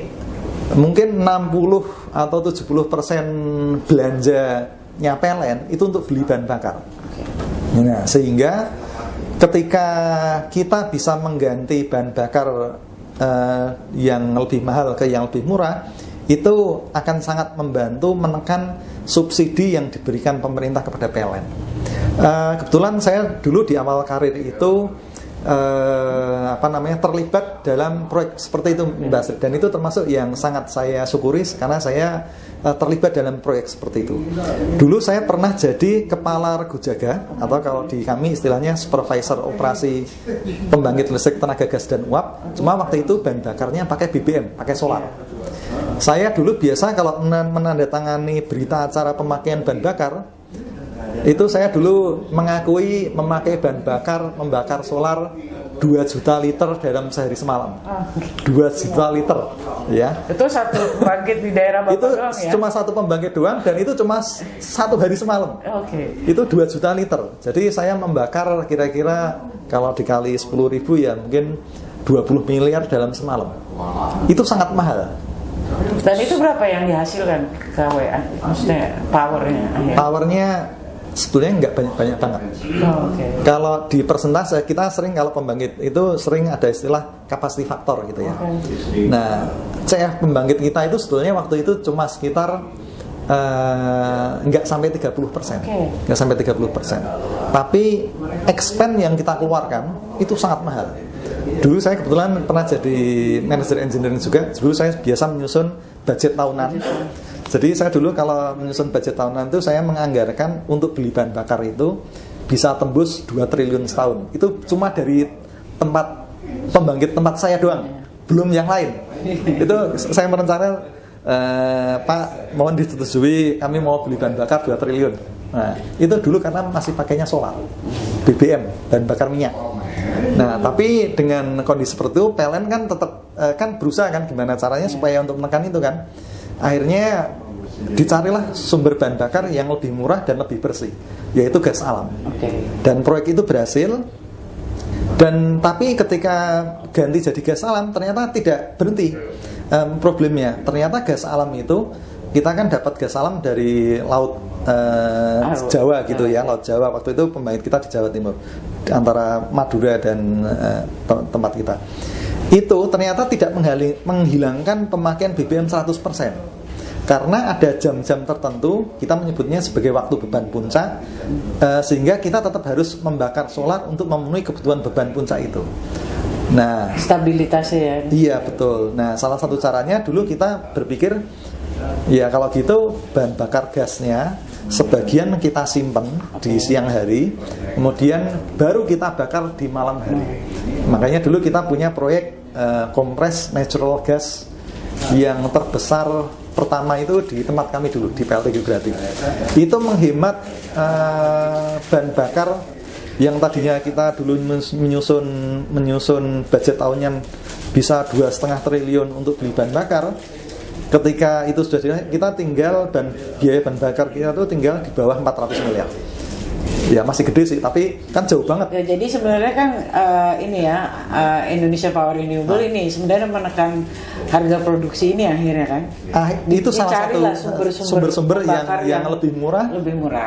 mungkin 60 atau 70% belanjanya PLN itu untuk beli bahan bakar. Nah, sehingga ketika kita bisa mengganti bahan bakar yang lebih mahal ke yang lebih murah, itu akan sangat membantu menekan subsidi yang diberikan pemerintah kepada PLN. Kebetulan saya dulu di awal karir itu terlibat dalam proyek seperti itu, Mbak Astrid, dan itu termasuk yang sangat saya syukuri karena saya terlibat dalam proyek seperti itu. Dulu saya pernah jadi kepala regu jaga, atau kalau di kami istilahnya supervisor operasi pembangkit listrik tenaga gas dan uap. Cuma waktu itu bahan bakarnya pakai BBM, pakai solar. Saya dulu biasa kalau menandatangani berita acara pemakaian bahan bakar, itu saya dulu mengakui memakai bahan bakar membakar solar 2 juta liter dalam sehari semalam. 2 juta liter ya. Itu satu pembangkit di daerah Bapak itu doang ya? Cuma satu pembangkit doang, dan itu cuma 1 hari semalam. Itu 2 juta liter. Jadi saya membakar kira-kira kalau dikali 10.000 ya mungkin 20 miliar dalam semalam. Itu sangat mahal. Dan itu berapa yang dihasilkan KWA? Maksudnya powernya? Powernya sebetulnya nggak banyak banget. Kalau di persentase kita sering, kalau pembangkit itu sering ada istilah capacity factor gitu ya. Nah, CF pembangkit kita itu sebetulnya waktu itu cuma sekitar nggak sampai 30%. Nggak sampai 30%. Tapi expand yang kita keluarkan itu sangat mahal. Dulu saya kebetulan pernah jadi manajer engineering juga. Dulu saya biasa menyusun budget tahunan. Jadi saya dulu kalau menyusun budget tahunan itu saya menganggarkan untuk beli bahan bakar itu bisa tembus 2 triliun setahun. Itu cuma dari tempat pembangkit tempat saya doang, belum yang lain. Itu saya merencanakan, Pak, mohon disetujui kami mau beli bahan bakar 2 triliun. Nah, itu dulu karena masih pakainya solar, BBM, bahan bakar minyak. Nah, tapi dengan kondisi seperti itu, PLN kan tetap kan berusaha kan gimana caranya supaya untuk menekan itu kan. Akhirnya dicarilah sumber bahan bakar yang lebih murah dan lebih bersih, yaitu gas alam. Dan proyek itu berhasil. Dan tapi ketika ganti jadi gas alam ternyata tidak berhenti problemnya. Ternyata gas alam itu kita kan dapat gas alam dari laut Jawa gitu ya, laut Jawa. Waktu itu pembangkit kita di Jawa Timur, antara Madura dan tempat kita. Itu ternyata tidak menghilangkan pemakaian BBM 100%. Karena ada jam-jam tertentu, kita menyebutnya sebagai waktu beban puncak, sehingga kita tetap harus membakar solar untuk memenuhi kebutuhan beban puncak itu. Nah, stabilitasnya ya. Iya, betul. Nah, salah satu caranya dulu kita berpikir, ya kalau gitu bahan bakar gasnya sebagian kita simpan di siang hari, kemudian baru kita bakar di malam hari. Makanya dulu kita punya proyek kompres natural gas yang terbesar pertama itu di tempat kami dulu di PLT Geografi. Itu menghemat bahan bakar yang tadinya kita dulu menyusun budget tahunnya bisa 2,5 triliun untuk beli bahan bakar. Ketika itu sudah jelas, kita tinggal, dan biaya bahan bakar kita itu tinggal di bawah 400 miliar. Ya masih gede sih, tapi kan jauh banget. Ya, jadi sebenarnya kan Indonesia Power Renewable ini sebenarnya menekan harga produksi ini akhirnya kan. Itu salah satu sumber-sumber yang lebih murah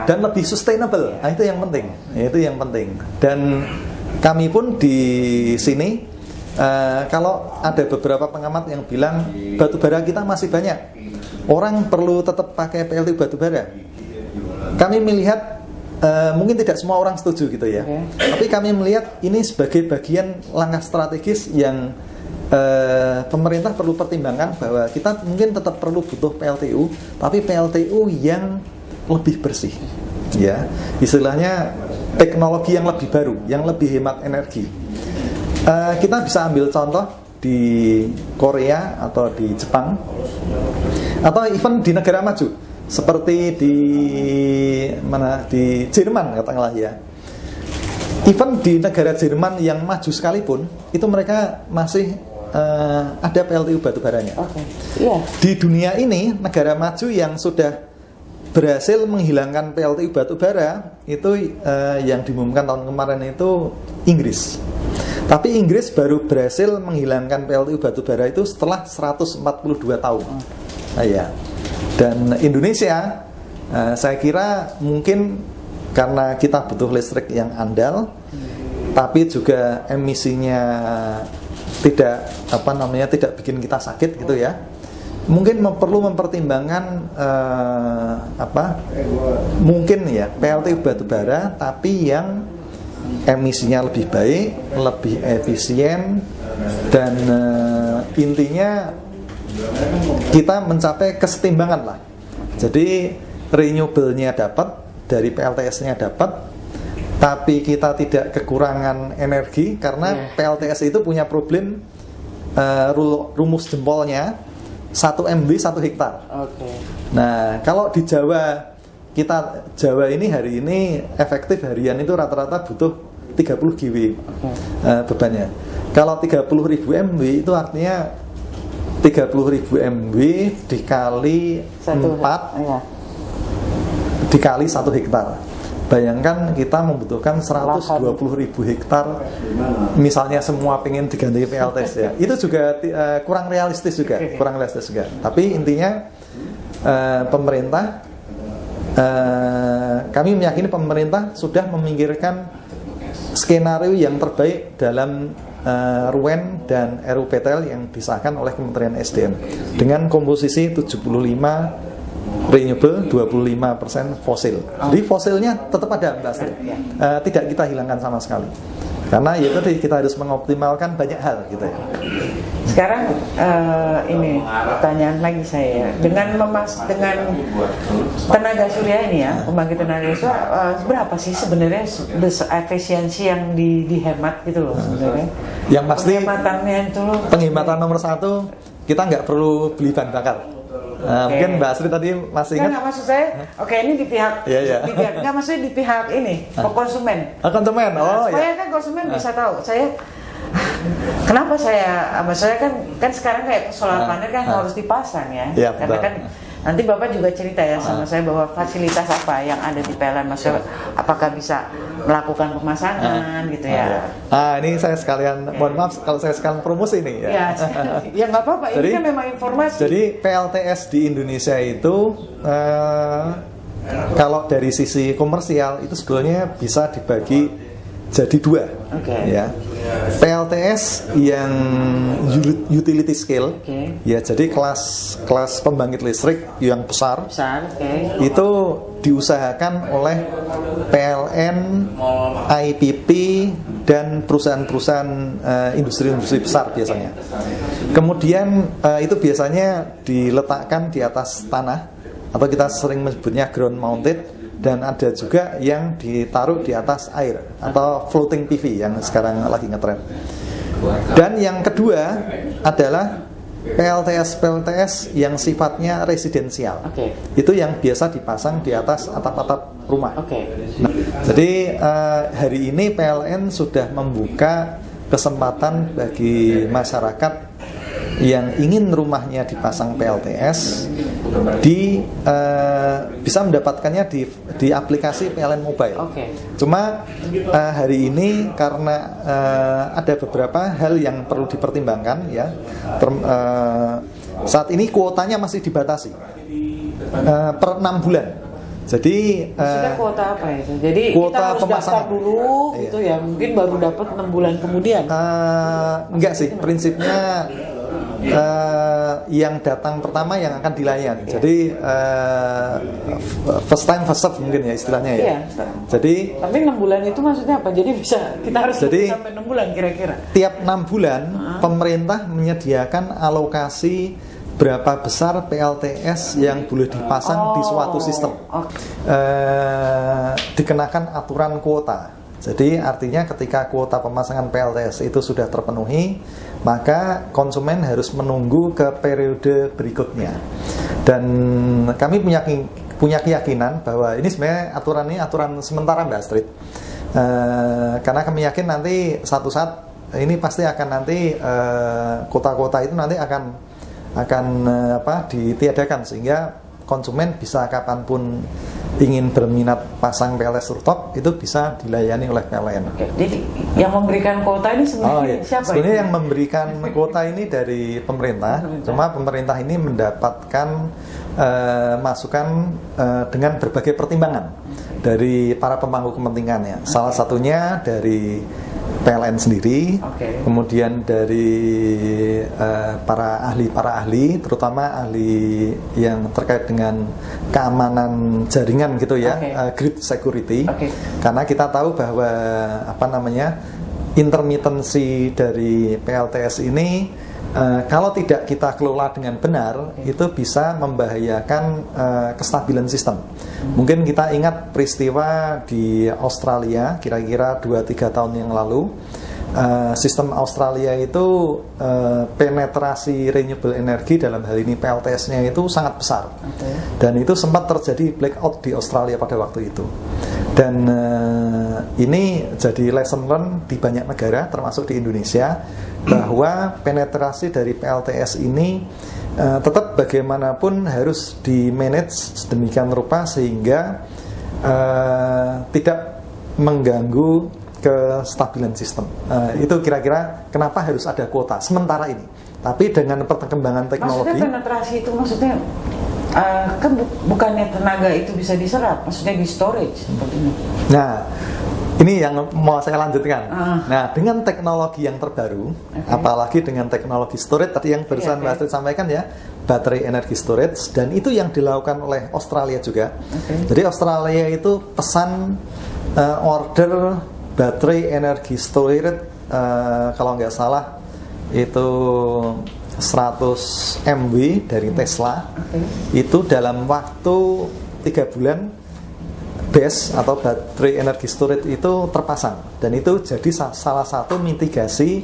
dan lebih sustainable. Nah, itu yang penting. Itu yang penting. Dan kami pun di sini, kalau ada beberapa pengamat yang bilang batu bara kita masih banyak, orang perlu tetap pakai PLT batu bara. Kami melihat mungkin tidak semua orang setuju gitu ya. Tapi kami melihat ini sebagai bagian langkah strategis yang pemerintah perlu pertimbangkan, bahwa kita mungkin tetap perlu butuh PLTU, tapi PLTU yang lebih bersih. Ya, istilahnya teknologi yang lebih baru, yang lebih hemat energi. Kita bisa ambil contoh di Korea atau di Jepang, atau even di negara maju seperti di Jerman katakanlah ya. Even di negara Jerman yang maju sekalipun, itu mereka masih ada PLTU batubaranya. Iya. Di dunia ini, negara maju yang sudah berhasil menghilangkan PLTU batubara itu yang diumumkan tahun kemarin itu Inggris. Tapi Inggris baru berhasil menghilangkan PLTU batubara itu setelah 142 tahun. Ya. Dan Indonesia, saya kira mungkin karena kita butuh listrik yang andal, tapi juga emisinya tidak bikin kita sakit gitu ya. Mungkin perlu mempertimbangkan mungkin ya PLTU batubara tapi yang emisinya lebih baik, lebih efisien, dan intinya kita mencapai kesetimbangan lah. Jadi renewable-nya dapat, dari PLTS-nya dapat, tapi kita tidak kekurangan energi karena PLTS itu punya problem rumus jempolnya 1 MW 1 hektar. Nah, kalau di Jawa ini hari ini efektif harian itu rata-rata butuh 30 GW bebannya. Kalau 30.000 MW itu artinya 30.000 MW dikali 4 dikali 1 hektar. Bayangkan kita membutuhkan 120.000 hektar. Misalnya semua pengen diganti PLTS ya. Itu juga kurang realistis juga. Tapi intinya pemerintah, kami meyakini pemerintah sudah memikirkan skenario yang terbaik dalam RUEN dan RUPTL yang disahkan oleh Kementerian SDM dengan komposisi 75 renewable, 25% fosil. Jadi fosilnya tetap ada, Mbak Astrid. Tidak kita hilangkan sama sekali. Karena ya tadi kita harus mengoptimalkan banyak hal gitu ya. Sekarang ini pertanyaan lagi saya, dengan tenaga surya ini ya, pembangkit tenaga surya, berapa sih sebenarnya efisiensi yang dihemat gitu loh sebenarnya? Yang pasti penghematan nomor 1, kita nggak perlu beli bahan bakar. Mungkin Mbak Astrid tadi masih ingat? Nggak, maksud saya, ini di pihak, nggak maksudnya di pihak ini, konsumen. Konsumen, supaya kan konsumen bisa tahu. Kenapa saya kan sekarang kayak solar panel kan harus dipasang ya. Karena kan nanti Bapak juga cerita ya sama saya bahwa fasilitas apa yang ada di PLN, maksudnya apakah bisa melakukan pemasangan gitu ya. Ini saya sekalian, mohon maaf kalau saya sekalian promosi nih ya. Ya nggak apa-apa, ini kan memang informasi. Jadi PLTS di Indonesia itu kalau dari sisi komersial itu sebetulnya bisa dibagi jadi 2 ya. PLTS yang utility scale ya, jadi kelas pembangkit listrik yang besar itu diusahakan oleh PLN, IPP dan perusahaan-perusahaan industri-industri besar biasanya. Kemudian itu biasanya diletakkan di atas tanah atau kita sering menyebutnya ground mounted, dan ada juga yang ditaruh di atas air atau floating PV yang sekarang lagi ngetren. Dan yang kedua adalah PLTS yang sifatnya residensial. Itu yang biasa dipasang di atas atap-atap rumah. Nah, jadi hari ini PLN sudah membuka kesempatan bagi masyarakat yang ingin rumahnya dipasang PLTS bisa mendapatkannya di aplikasi PLN Mobile. Cuma hari ini karena ada beberapa hal yang perlu dipertimbangkan ya. Saat ini kuotanya masih dibatasi per 6 bulan. Jadi kuota apa itu? Jadi kuota kita harus pemasangan daftar dulu gitu ya. Mungkin baru dapat 6 bulan kemudian. Enggak sih, prinsipnya yang datang pertama yang akan dilayani. Jadi first time first serve mungkin ya istilahnya ya. Jadi tapi 6 bulan itu maksudnya apa? Jadi kita harus sampai 6 bulan kira-kira. Tiap 6 bulan pemerintah menyediakan alokasi berapa besar PLTS yang boleh dipasang di suatu sistem. Dikenakan aturan kuota. Jadi artinya ketika kuota pemasangan PLTS itu sudah terpenuhi, maka konsumen harus menunggu ke periode berikutnya. Dan kami punya keyakinan bahwa ini sebenarnya aturan sementara, Mbak Astrid. Karena kami yakin nanti satu saat ini pasti akan nanti kota-kota itu nanti akan ditiadakan, sehingga konsumen bisa kapanpun ingin berminat pasang PLTS rooftop itu bisa dilayani oleh PLN. Oke, jadi yang memberikan kuota ini sebenarnya siapa? Sebenarnya yang memberikan kuota ini dari pemerintah. Cuma pemerintah ini mendapatkan masukan dengan berbagai pertimbangan dari para pemangku kepentingannya. Salah satunya dari PLN sendiri, kemudian dari para ahli, terutama ahli yang terkait dengan keamanan jaringan gitu ya, grid security. Karena kita tahu bahwa intermitensi dari PLTS ini kalau tidak kita kelola dengan benar, itu bisa membahayakan kestabilan sistem. Mungkin kita ingat peristiwa di Australia kira-kira 2-3 tahun yang lalu. Sistem Australia itu penetrasi renewable energy, dalam hal ini PLTS-nya itu sangat besar. Dan itu sempat terjadi blackout di Australia pada waktu itu. Dan ini jadi lesson learned di banyak negara, termasuk di Indonesia, bahwa penetrasi dari PLTS ini tetap bagaimanapun harus di-manage sedemikian rupa sehingga tidak mengganggu kestabilan sistem. Itu kira-kira kenapa harus ada kuota sementara ini. Tapi dengan perkembangan teknologi, maksudnya penetrasi itu maksudnya kan bukannya tenaga itu bisa diserap, maksudnya di storage seperti ini. Nah, ini yang mau saya lanjutkan. Nah, dengan teknologi yang terbaru, apalagi dengan teknologi storage tadi yang barusan Mbak Astrid sampaikan ya, baterai energi storage, dan itu yang dilakukan oleh Australia juga. Jadi Australia itu pesan order baterai energi storage kalau nggak salah itu 100 MW dari Tesla. Itu dalam waktu 3 bulan BESS atau baterai energi storage itu terpasang, dan itu jadi salah satu mitigasi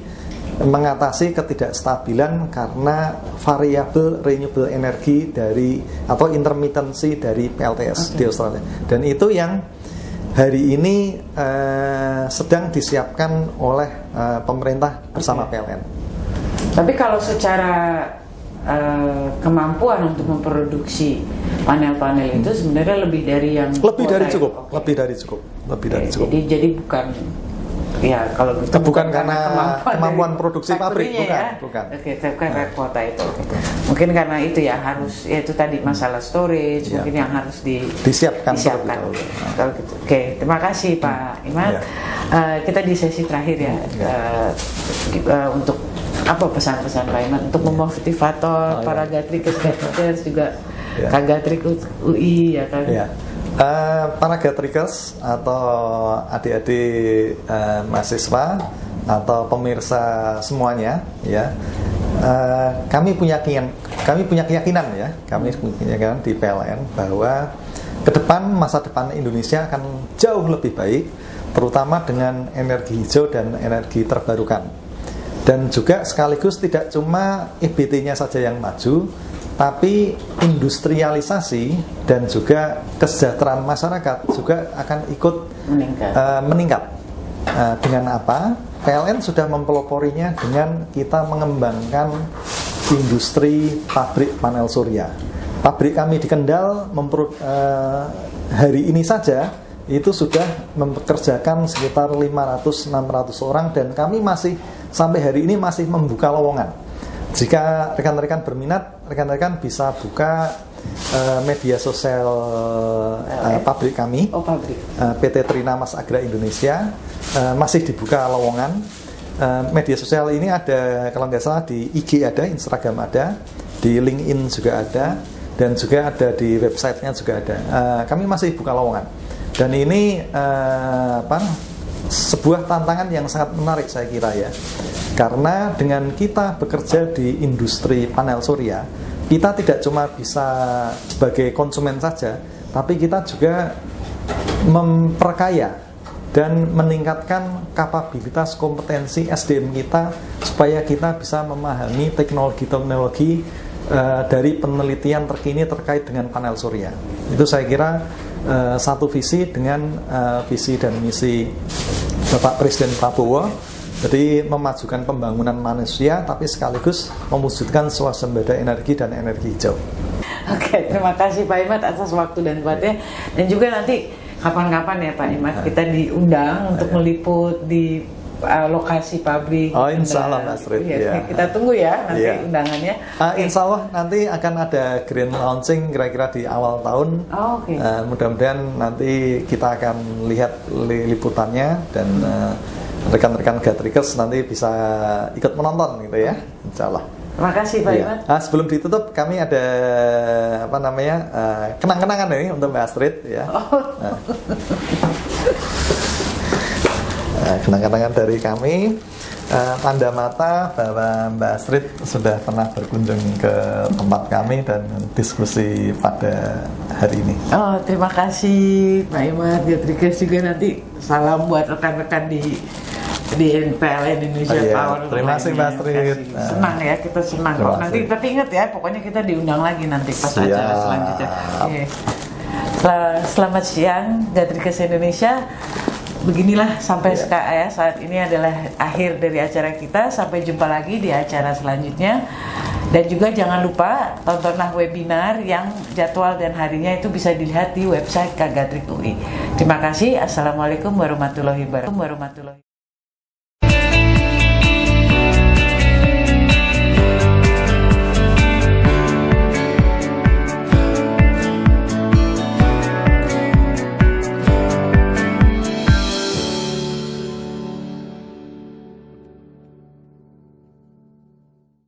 mengatasi ketidakstabilan karena variabel renewable energy dari atau intermitensi dari PLTS di Australia. Dan itu yang hari ini sedang disiapkan oleh pemerintah bersama PLN. Tapi kalau secara kemampuan untuk memproduksi panel-panel itu sebenarnya lebih dari yang lebih dari cukup. Jadi bukan ya kalau itu bukan karena kemampuan produksi pabrik, bukan. Karena kuota itu. Mungkin karena itu ya harus, ya itu tadi masalah storage mungkin yang harus disiapkan. Kalau gitu. Oke, terima kasih Pak Imad. Kita di sesi terakhir ya. Untuk apa pesan-pesan Pak Imad untuk memotivator para gatrikers juga Kak Gatrik UI ya kan? Para gatrikers atau adik-adik mahasiswa atau pemirsa semuanya ya, kami punya keyakinan ya, di PLN bahwa ke depan masa depan Indonesia akan jauh lebih baik, terutama dengan energi hijau dan energi terbarukan. Dan juga sekaligus tidak cuma EBT-nya saja yang maju, tapi industrialisasi dan juga kesejahteraan masyarakat juga akan ikut meningkat. Dengan apa? PLN sudah mempeloporinya dengan kita mengembangkan industri pabrik panel surya. Pabrik kami di Kendal hari ini saja itu sudah mempekerjakan sekitar 500-600 orang, dan kami masih sampai hari ini masih membuka lowongan. Jika rekan-rekan berminat, rekan-rekan bisa buka media sosial pabrik kami, PT Trinamas Agra Indonesia, masih dibuka lowongan. Media sosial ini ada, kalau nggak salah di IG ada, Instagram ada, di LinkedIn juga ada, dan juga ada di websitenya juga ada. Kami masih buka lowongan, dan ini sebuah tantangan yang sangat menarik saya kira ya, karena dengan kita bekerja di industri panel surya, kita tidak cuma bisa sebagai konsumen saja, tapi kita juga memperkaya dan meningkatkan kapabilitas kompetensi SDM kita supaya kita bisa memahami teknologi-teknologi dari penelitian terkini terkait dengan panel surya. Itu saya kira satu visi dengan visi dan misi Bapak Presiden Prabowo. Jadi memajukan pembangunan manusia, tapi sekaligus mewujudkan swasembada energi dan energi hijau. Oke, terima kasih Pak Imad atas waktu dan tempatnya. Dan juga nanti kapan-kapan ya Pak Imad kita diundang untuk meliput di lokasi pabrik. Oh, insya Allah Mas Rid. Ya. Kita tunggu ya nanti undangannya. Insya Allah nanti akan ada grand launching kira-kira di awal tahun. Oh, oke. Mudah-mudahan nanti kita akan lihat liputannya dan rekan-rekan Gatrikers nanti bisa ikut menonton gitu ya, insya Allah. Terima kasih Pak Imad. Sebelum ditutup kami ada kenang-kenangan ini untuk Mbak Astrid ya. Kenang-kenangan dari kami, tanda mata bahwa Mbak Astrid sudah pernah berkunjung ke tempat kami dan diskusi pada hari ini. Oh, terima kasih Pak Imad. Gatrikers juga nanti salam buat rekan-rekan di PLN Indonesia Power. Terima kasih Mbak Astrid. Senang ya, kita senang kok. Nanti tapi ingat ya, pokoknya kita diundang lagi nanti pas acara selanjutnya. Selamat siang Gatrikers Indonesia. Beginilah sampai saat ini adalah akhir dari acara kita. Sampai jumpa lagi di acara selanjutnya. Dan juga jangan lupa tontonlah webinar yang jadwal dan harinya itu bisa dilihat di website Kagatrik UI. Terima kasih. Assalamualaikum warahmatullahi wabarakatuh.